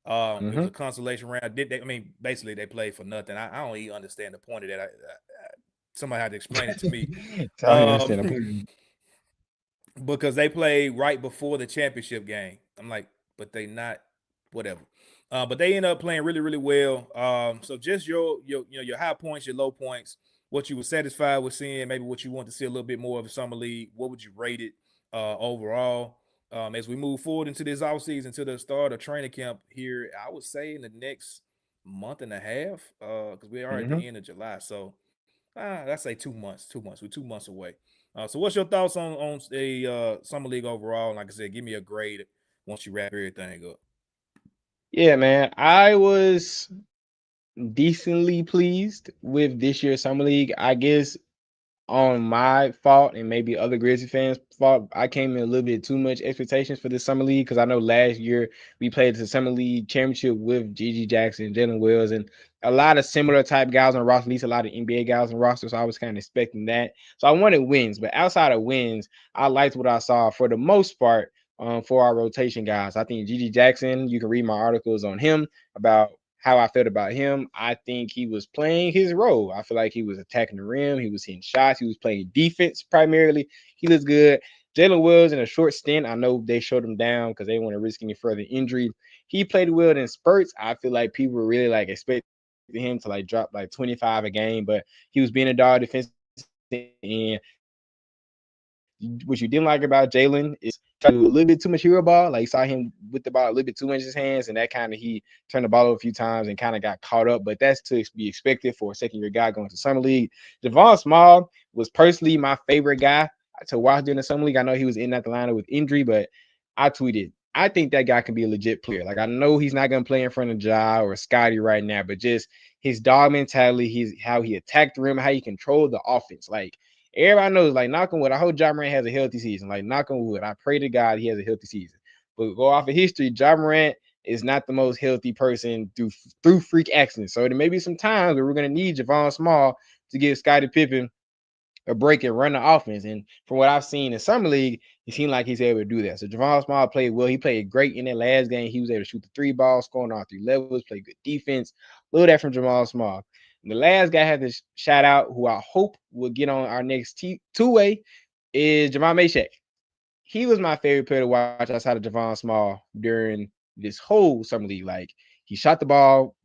was Mm-hmm. a consolation round. Did they? I mean, basically they played for nothing. I don't even understand the point of that. Somebody had to explain it to me. So I don't Um, understand. I'm because they played right before the championship game. I'm like, but they not whatever. But they end up playing really, really well. So just your high points, your low points, what you were satisfied with seeing, maybe what you want to see a little bit more of the summer league. What would you rate it overall? As we move forward into this offseason, to the start of training camp here, I would say in the next month and a half, because we are at mm-hmm. the end of July. So let's say 2 months. 2 months. We're 2 months away. So what's your thoughts on the summer league overall? Like I said, give me a grade once you wrap everything up. Yeah, man. I was decently pleased with this year's summer league. I guess on my fault and maybe other Grizzly fans' fault, I came in a little bit too much expectations for this summer league because I know last year we played the summer league championship with Gigi Jackson, Jalen Wells, and a lot of similar type guys on the roster, at least a lot of NBA guys on the roster. So I was kind of expecting that. So I wanted wins, but outside of wins, I liked what I saw for the most part. For our rotation guys, I think Gigi Jackson, you can read my articles on him about how I felt about him. I think he was playing his role. I feel like he was attacking the rim. He was hitting shots. He was playing defense primarily. He looks good. Jalen Wells in a short stint. I know they showed him down because they didn't want to risk any further injury. He played well in spurts. I feel like people were really like expecting him to like drop like 25 a game, but he was being a dog defense. And what you didn't like about Jalen is try to do a little bit too much hero ball. Like you saw him with the ball a little bit too much in his hands, and that kind of he turned the ball over a few times and kind of got caught up. But that's to be expected for a second year guy going to summer league. Javon Small was personally my favorite guy to watch during the summer league. I know he was in at the lineup with injury, but I tweeted, I think that guy can be a legit player. Like I know he's not going to play in front of Ja or Scotty right now, but just his dog mentality, how he attacked the rim, how he controlled the offense. Like everybody knows, like knock on wood, I hope Ja Morant has a healthy season. Like knock on wood, I pray to God he has a healthy season. But go off of history, Ja Morant is not the most healthy person through freak accidents. So there may be some times where we're going to need Javon Small to give Scottie Pippen a break and run the offense. And from what I've seen in summer league, he seemed like he's able to do that. So Javon Small played well. He played great in that last game. He was able to shoot the three ball, scoring on 3 levels, play good defense. Love that from Jamal Small. And the last guy I had to shout out, who I hope will get on our next two-way, is Jamal Meshack. He was my favorite player to watch outside of Javon Small during this whole summer league. Like he shot the ball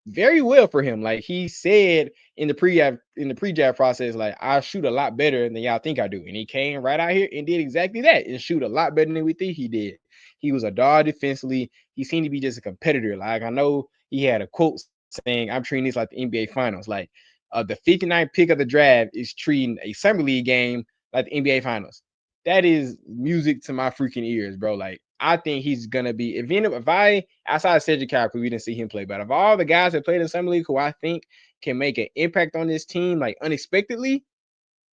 very well for him. Like he said in the pre-draft process, like I shoot a lot better than y'all think I do. And he came right out here and did exactly that and shoot a lot better than we think he did. He was a dog defensively. He seemed to be just a competitor. Like I know he had a quote saying, "I'm treating this like the NBA Finals." Like the 59th pick of the draft is treating a summer league game like the NBA Finals. That is music to my freaking ears, bro. Like I think he's gonna be if I outside of Cedric Calvert, we didn't see him play, but of all the guys that played in summer league who I think can make an impact on this team like unexpectedly,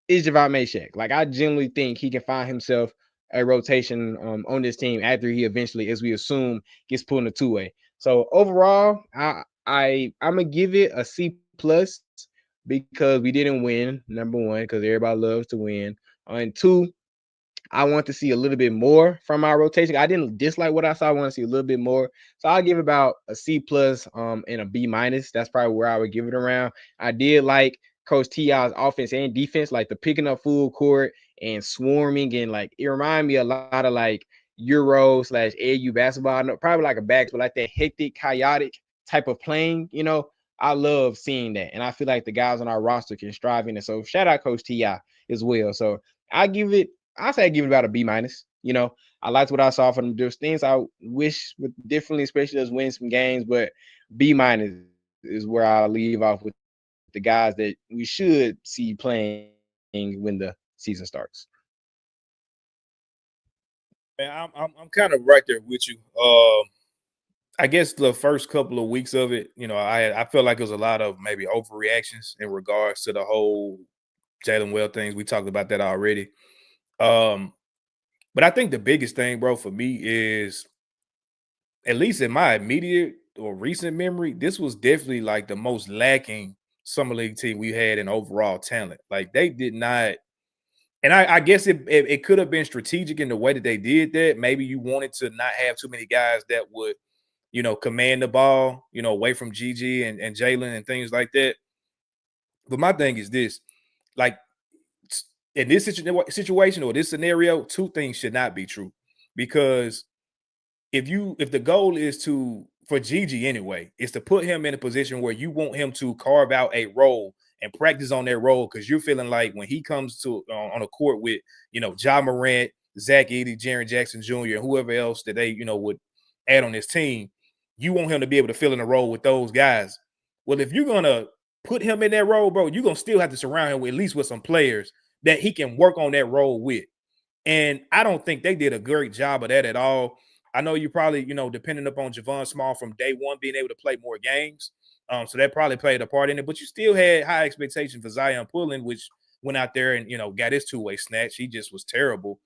is Javon Meshack. Like I genuinely think he can find himself a rotation on this team after he eventually, as we assume, gets put in a two-way. So overall, I'm gonna give it a C plus because we didn't win. Number one, because everybody loves to win. And two, I want to see a little bit more from our rotation. I didn't dislike what I saw. I want to see a little bit more. So I'll give about a C plus and a B minus. That's probably where I would give it around. I did like Coach T.I.'s offense and defense, like the picking up full court and swarming, and like it reminded me a lot of like Euro/AU basketball. No, probably like a basketball, like that hectic, chaotic type of playing. I love seeing that. And I feel like the guys on our roster can strive in it. So shout out Coach T.I. as well. So I give it I say I give it about a B minus. I liked what I saw from them. There's things I wish would differently, especially as win some games, but B minus is where I'll leave off with the guys that we should see playing when the season starts. Man, I'm kind of right there with you. I guess the first couple of weeks of it, I felt like it was a lot of maybe overreactions in regards to the whole Jalen Well things. We talked about that already. Um, but I think the biggest thing, bro, for me is, at least in my immediate or recent memory, this was definitely like the most lacking summer league team we had in overall talent. Like they did not, and I guess it could have been strategic in the way that they did that. Maybe you wanted to not have too many guys that would, command the ball, away from Gigi and Jalen and things like that. But my thing is this, like in this situation or this scenario, two things should not be true, because if the goal is for Gigi anyway, is to put him in a position where you want him to carve out a role and practice on that role, because you're feeling like when he comes to on a court with Ja Morant, Zach Edey, Jaren Jackson Jr., and whoever else that they would add on this team, you want him to be able to fill in a role with those guys. Well, if you're gonna put him in that role, bro, you're gonna still have to surround him with at least with some players that he can work on that role with. And I don't think they did a great job of that at all. I know you probably, depending upon Javon Small from day one being able to play more games. So that probably played a part in it. But you still had high expectations for Zion Pullen, which went out there and, got his two-way snatch. He just was terrible.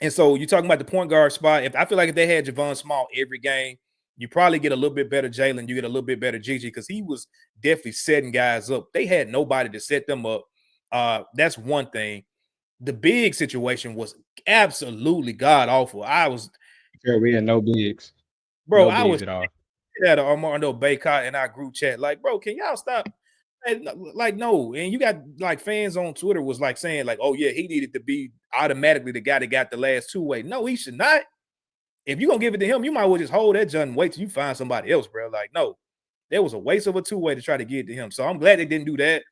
And so you're talking about the point guard spot. I feel like if they had Javon Small every game, you probably get a little bit better Jalen. You get a little bit better Gigi, because he was definitely setting guys up. They had nobody to set them up. That's one thing. The big situation was absolutely god awful. We had no bigs. Bro, No I bigs was at all. at Armando Baycott in our group chat, like, bro, can y'all stop? Like, no. And you got like fans on Twitter was like saying, like, oh yeah, he needed to be automatically the guy that got the last two-way. No, he should not. If you're gonna give it to him, you might well just hold that junk and wait till you find somebody else, bro. Like, no, there was a waste of a two-way to try to get it to him. So I'm glad they didn't do that.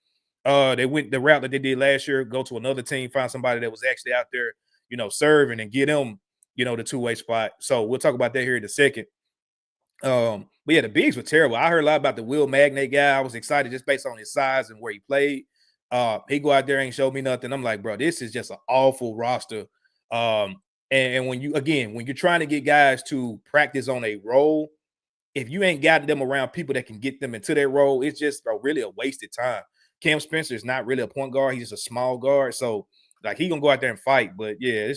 They went the route that they did last year, go to another team, find somebody that was actually out there, serving, and get them, the two-way spot. So we'll talk about that here in a second. But yeah, the bigs were terrible. I heard a lot about the Will Magnate guy. I was excited just based on his size and where he played. He go out there and show me nothing. I'm like, bro, this is just an awful roster. And when you're trying to get guys to practice on a role, if you ain't got them around people that can get them into their role, it's just really a wasted time. Cam Spencer is not really a point guard. He's just a small guard. So, like, he going to go out there and fight. But, yeah,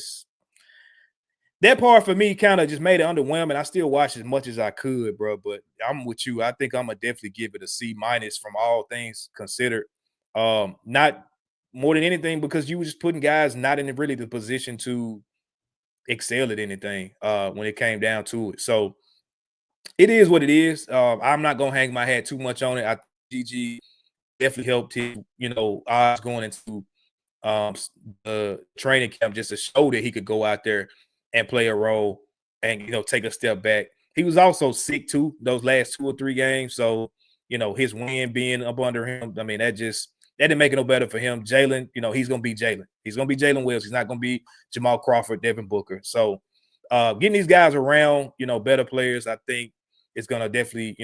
that part for me kind of just made it underwhelming. I still watched as much as I could, bro. But I'm with you. I think I'm going to definitely give it a C- from all things considered. Not more than anything because you were just putting guys not in really the position to excel at anything when it came down to it. So, it is what it is. I'm not going to hang my hat too much on it. I think GG definitely helped his, odds going into the training camp just to show that he could go out there and play a role and, take a step back. He was also sick too, those last 2 or 3 games. So, his win being up under him, I mean, that didn't make it no better for him. Jalen, he's going to be Jalen. He's going to be Jalen Wills. He's not going to be Jamal Crawford, Devin Booker. So getting these guys around, better players, I think it's going to definitely,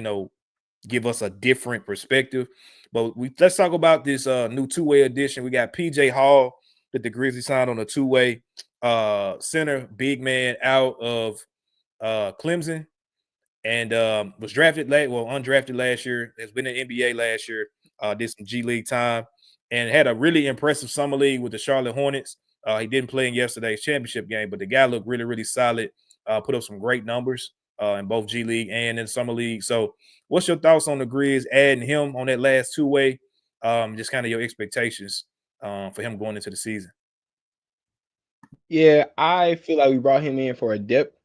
give us a different perspective. But let's talk about this new two-way addition. We got PJ Hall that the Grizzlies signed on a two-way center, big man out of Clemson, and was undrafted last year. Has been in the NBA last year. Did some G League time and had a really impressive summer league with the Charlotte Hornets. He didn't play in yesterday's championship game, but the guy looked really, really solid. Put up some great numbers in both G League and in summer league. So, what's your thoughts on the Grizz adding him on that last two-way? Just kind of your expectations for him going into the season. Yeah, I feel like we brought him in for a depth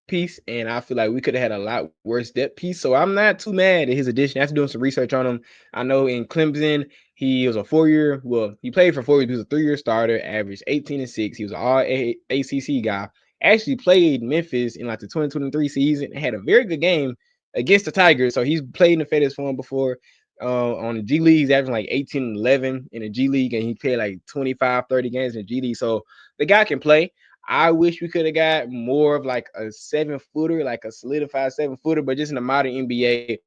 piece, and I feel like we could have had a lot worse depth piece. So I'm not too mad at his addition. After doing some research on him, I know in Clemson he was a 4-year. Well, he played for 4 years. He was a 3-year starter, averaged 18 and 6. He was an all ACC guy. Actually played Memphis in like the 2023 season and had a very good game against the Tigers. So he's played in the FedEx Forum before. On the G League, he's averaging like 18 and 11 in the G League, and he played like 25, 30 games in the G League. So the guy can play. I wish we could have got more of like a 7-footer, like a solidified 7-footer, but just in the modern NBA,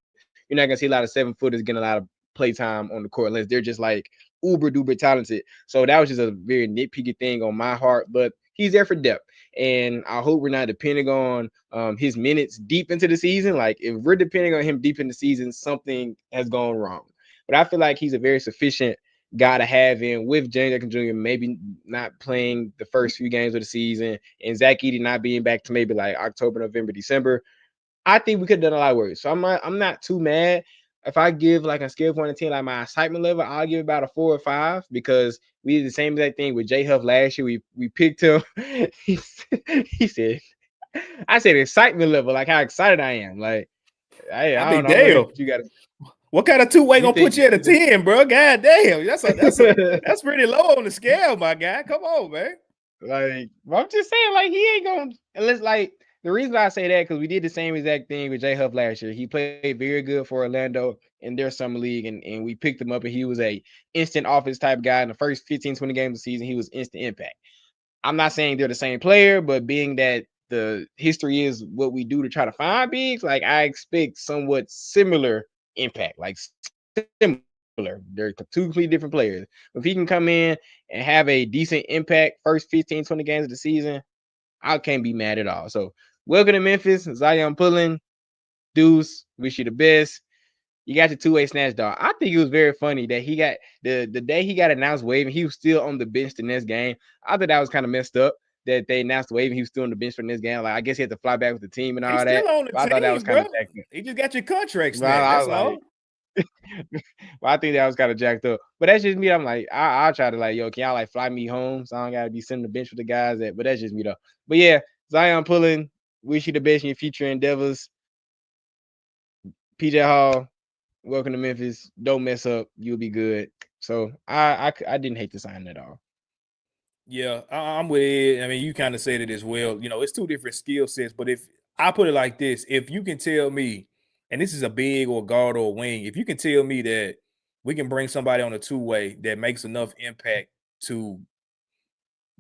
you're not gonna see a lot of 7-footers getting a lot of play time on the court unless they're just like uber duper talented. So that was just a very nitpicky thing on my heart. But he's there for depth. And I hope we're not depending on his minutes deep into the season. Like if we're depending on him deep in the season, something has gone wrong. But I feel like he's a very sufficient guy to have in with James Jackson Jr. maybe not playing the first few games of the season and Zach Edey not being back to maybe like October, November, December. I think we could have done a lot worse. So I'm not too mad. If I give like a scale of 1 to 10, like my excitement level, I'll give about a 4 or 5 because we did the same exact thing with J Huff last year. We picked him. he said, I said excitement level, like how excited I am. Like I don't know. Damn. You got what kind of two-way gonna put you at a 10, bro? God damn, that's pretty low on the scale, my guy. Come on, man. Like, I'm just saying, like, he ain't gonna unless like the reason why I say that because we did the same exact thing with J Huff last year. He played very good for Orlando in their summer league, and we picked him up, and he was a instant offense type guy in the first 15, 20 games of the season. He was instant impact. I'm not saying they're the same player, but being that the history is what we do to try to find bigs, like I expect somewhat similar impact, like similar. They're two completely different players. If he can come in and have a decent impact first 15, 20 games of the season, I can't be mad at all. So welcome to Memphis, Zion Pulling, Deuce, wish you the best. You got your two-way snatch, dog. I think it was very funny that he got the day he got announced waiving, he was still on the bench the next game. I thought that was kind of messed up that they announced waiving. He was still on the bench for the next game. Like I guess he had to fly back with the team and all He's that. still on the I thought that was team, kind of bro. jacked up. He just got your contract Well, snap. That's like, all. well, I think that was kind of jacked up. But that's just me. I'm like, I'll try to like, yo, can y'all like fly me home? So I don't gotta be sitting on the bench with the guys that, but that's just me though. But yeah, Zion Pulling, wish you the best in your future endeavors. PJ Hall, welcome to Memphis. Don't mess up. You'll be good. So I didn't hate the sign at all. Yeah, I'm with it. I mean, you kind of said it as well. You know, it's two different skill sets. But if I put it like this, if you can tell me, and this is a big or guard or wing, if you can tell me that we can bring somebody on a two-way that makes enough impact to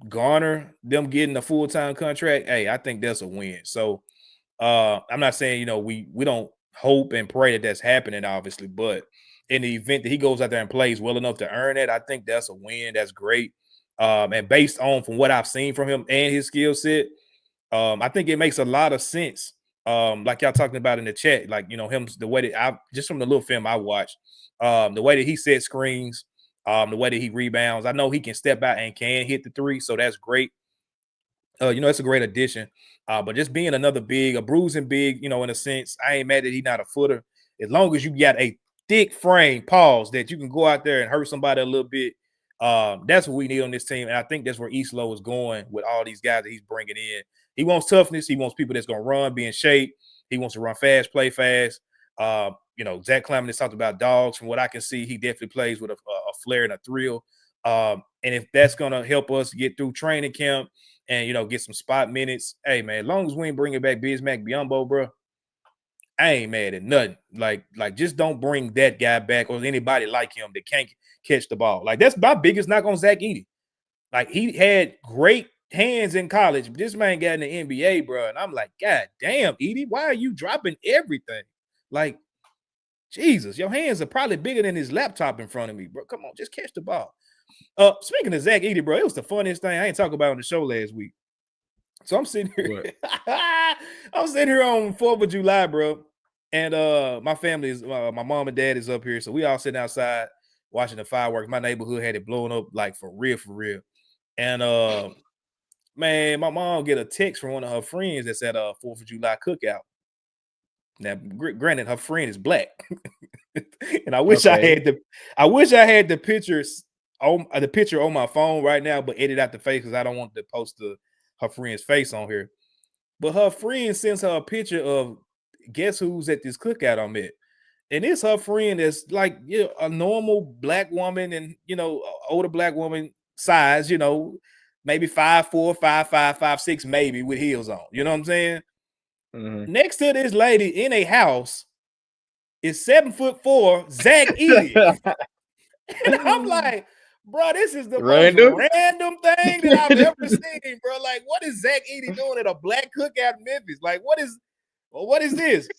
garner them getting a full-time contract, hey, I think that's a win. So I'm not saying, you know, we don't hope and pray that that's happening, obviously, but in the event that he goes out there and plays well enough to earn it, I think that's a win. That's great. And based on from what I've seen from him and his skill set, I think it makes a lot of sense. Like y'all talking about in the chat, like, you know, him, the way that I just from the little film I watched, the way that he set screens, the way that he rebounds. I know he can step out and can hit the three, so that's great. You know, it's a great addition. But just being another big, a bruising big, you know, in a sense, I ain't mad that he's not a footer. As long as you got a thick frame, pause, that you can go out there and hurt somebody a little bit. That's what we need on this team. And I think that's where East Low is going with all these guys that he's bringing in. He wants toughness. He wants people that's going to run, be in shape. He wants to run fast, play fast. You know, Zach Clement has talked about dogs. From what I can see, he definitely plays with a flair and a thrill. And if that's going to help us get through training camp and, you know, get some spot minutes, hey, man, as long as we ain't bringing back Bismack Biyombo, bro, I ain't mad at nothing. Like, just don't bring that guy back or anybody like him that can't catch the ball. Like, that's my biggest knock on Zach Edey. Like, he had great hands in college, but this man got in the NBA, bro. And I'm like, God damn, Edey, why are you dropping everything? Like, Jesus, your hands are probably bigger than his laptop in front of me, bro. Come on, just catch the ball. Speaking of Zach Edey, bro, it was the funniest thing I ain't talking about on the show last week. So I'm sitting here. I'm sitting here on 4th of July, bro. And my family is my mom and dad is up here. So we all sitting outside watching the fireworks. My neighborhood had it blowing up like for real, for real. And man, my mom get a text from one of her friends that's at a 4th of July cookout. Now, granted, her friend is black. And I wish I had the pictures on the picture on my phone right now, but edit out the face because I don't want to post her friend's face on here. But her friend sends her a picture of guess who's at this cookout I'm at. And it's her friend that's like, you know, a normal black woman and, you know, older black woman size, you know, maybe 5'4", 5'5", 5'6", maybe with heels on. You know what I'm saying? Mm-hmm. Next to this lady in a house is 7'4" Zach Edey. And I'm like, bro, this is the most random thing that I've ever seen, bro. Like, what is Zach Edey doing at a black cookout in Memphis? Like, what is this?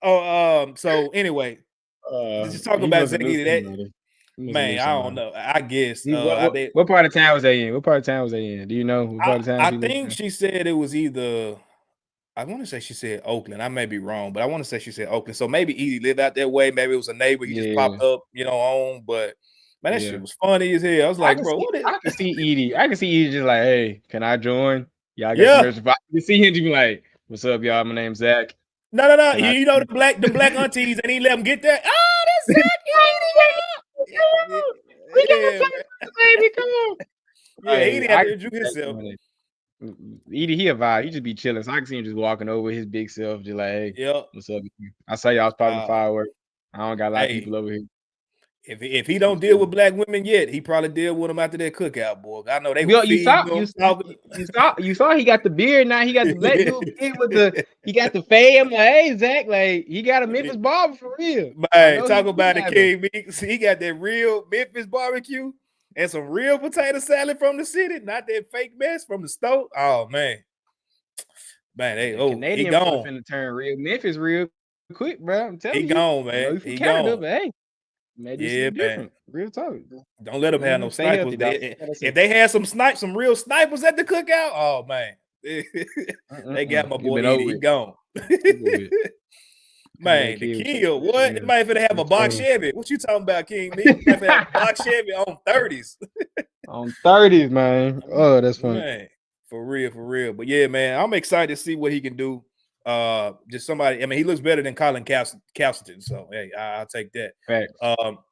So anyway, just talk about Zach Edey. Man, I don't know. I guess What part of town was they in? What part of town was they in? Do you know what part of town? I think she said it was either. I want to say she said Oakland. I may be wrong, but I want to say she said Oakland. So maybe Edie lived out that way. Maybe it was a neighbor he just popped up, on. But man, that shit was funny as hell. I was like, bro, I can see Edie. I can see Edie just like, hey, can I join? Y'all got some extra. I can see him to be like, what's up, y'all? My name's Zach. No. You know the black aunties, and he let them get that. Oh, that's Zach. We got baby, come on. Yeah, he didn't have to introduce himself. Edie, he a vibe. He just be chilling. So I can see him just walking over his big self, just like, hey, what's up? I saw y'all was popping fireworks. I don't got a lot of people over here. If he don't deal with black women yet, he probably deal with them after that cookout, boy. I know they. You saw he got the beard now. He got the black dude he got the fade. I'm like, hey Zach, like he got a Memphis barber for real. Man, talk about it, King. He got that real Memphis barbecue and some real potato salad from the city, not that fake mess from the store. Oh man, Canadian he gone. Finna turn real Memphis real quick, bro. I'm telling you, he gone, man. He Canada, gone. But hey. Maybe different. Real talk. Don't let them have no snipers. If they had some real snipers at the cookout, oh man, they got my boy Edie. He gone. Man, the kill. What? They might finna have a box Chevy. What you talking about, King? They might finna have a box Chevy on 30s. On 30s, man. Oh, that's funny. Man, for real. But yeah, man, I'm excited to see what he can do. Just somebody. I mean, he looks better than Colin Castleton. So hey, I'll take that. Facts.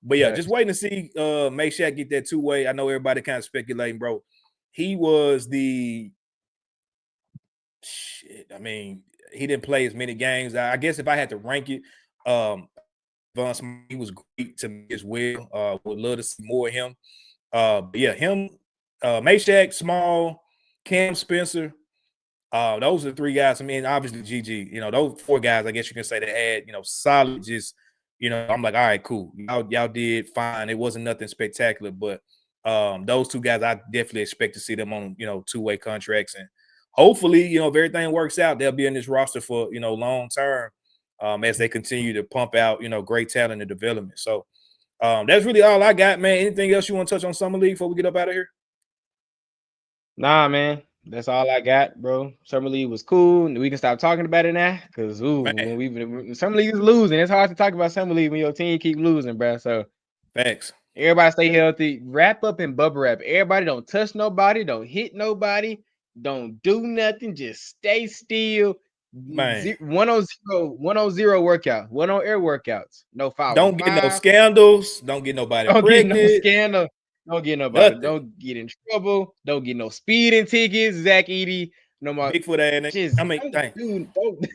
But yeah, just waiting to see Meshack get that 2-way. I know everybody kind of speculating, bro. He was the shit. I mean, he didn't play as many games. I guess if I had to rank it, he was great to me as well. Would love to see more of him. But yeah, him, Meshack, Small, Cam Spencer. Those are the three guys. I mean, obviously GG. Those four guys. I guess you can say they had solid. Just I'm like, all right, cool. Y'all did fine. It wasn't nothing spectacular, but those two guys, I definitely expect to see them on 2-way contracts, and hopefully, if everything works out, they'll be in this roster for long term as they continue to pump out great talent and development. So that's really all I got, man. Anything else you want to touch on Summer League before we get up out of here? Nah, man. That's all I got, bro. Summer League was cool. We can stop talking about it now because when Summer League is losing, it's hard to talk about Summer League when your team keep losing, bro. So thanks. Everybody stay healthy. Wrap up and bubble wrap. Everybody don't touch nobody. Don't hit nobody. Don't do nothing. Just stay still. Man. 1-on-0 workout. 1-on-air workouts. No foul. Don't get no scandals. Don't get nobody pregnant. Get no scandal. Don't get nobody. Nothing. Don't get in trouble. Don't get no speeding tickets. Zach Edie. No more. Bigfoot ass. Dude, don't.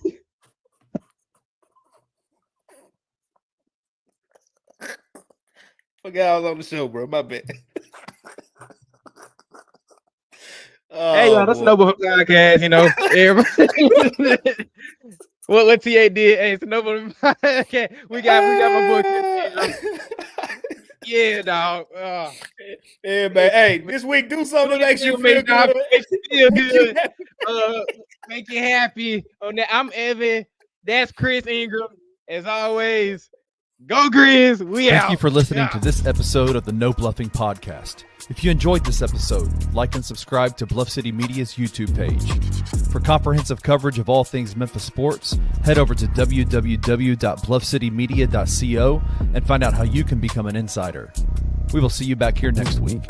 Forgot I was on the show, bro. My bad. Hey, y'all, that's a Noble podcast, what TA did. Hey, it's a Noble podcast. We got my boy. Yeah, dog. Yeah, man. Hey, this week do something that makes you feel good. Make you happy. I'm Evan. That's Chris Ingram. As always, go Grizz. Thank you for listening to this episode of the No Bluffing Podcast. If you enjoyed this episode, like and subscribe to Bluff City Media's YouTube page. For comprehensive coverage of all things Memphis sports, head over to www.bluffcitymedia.co and find out how you can become an insider. We will see you back here next week.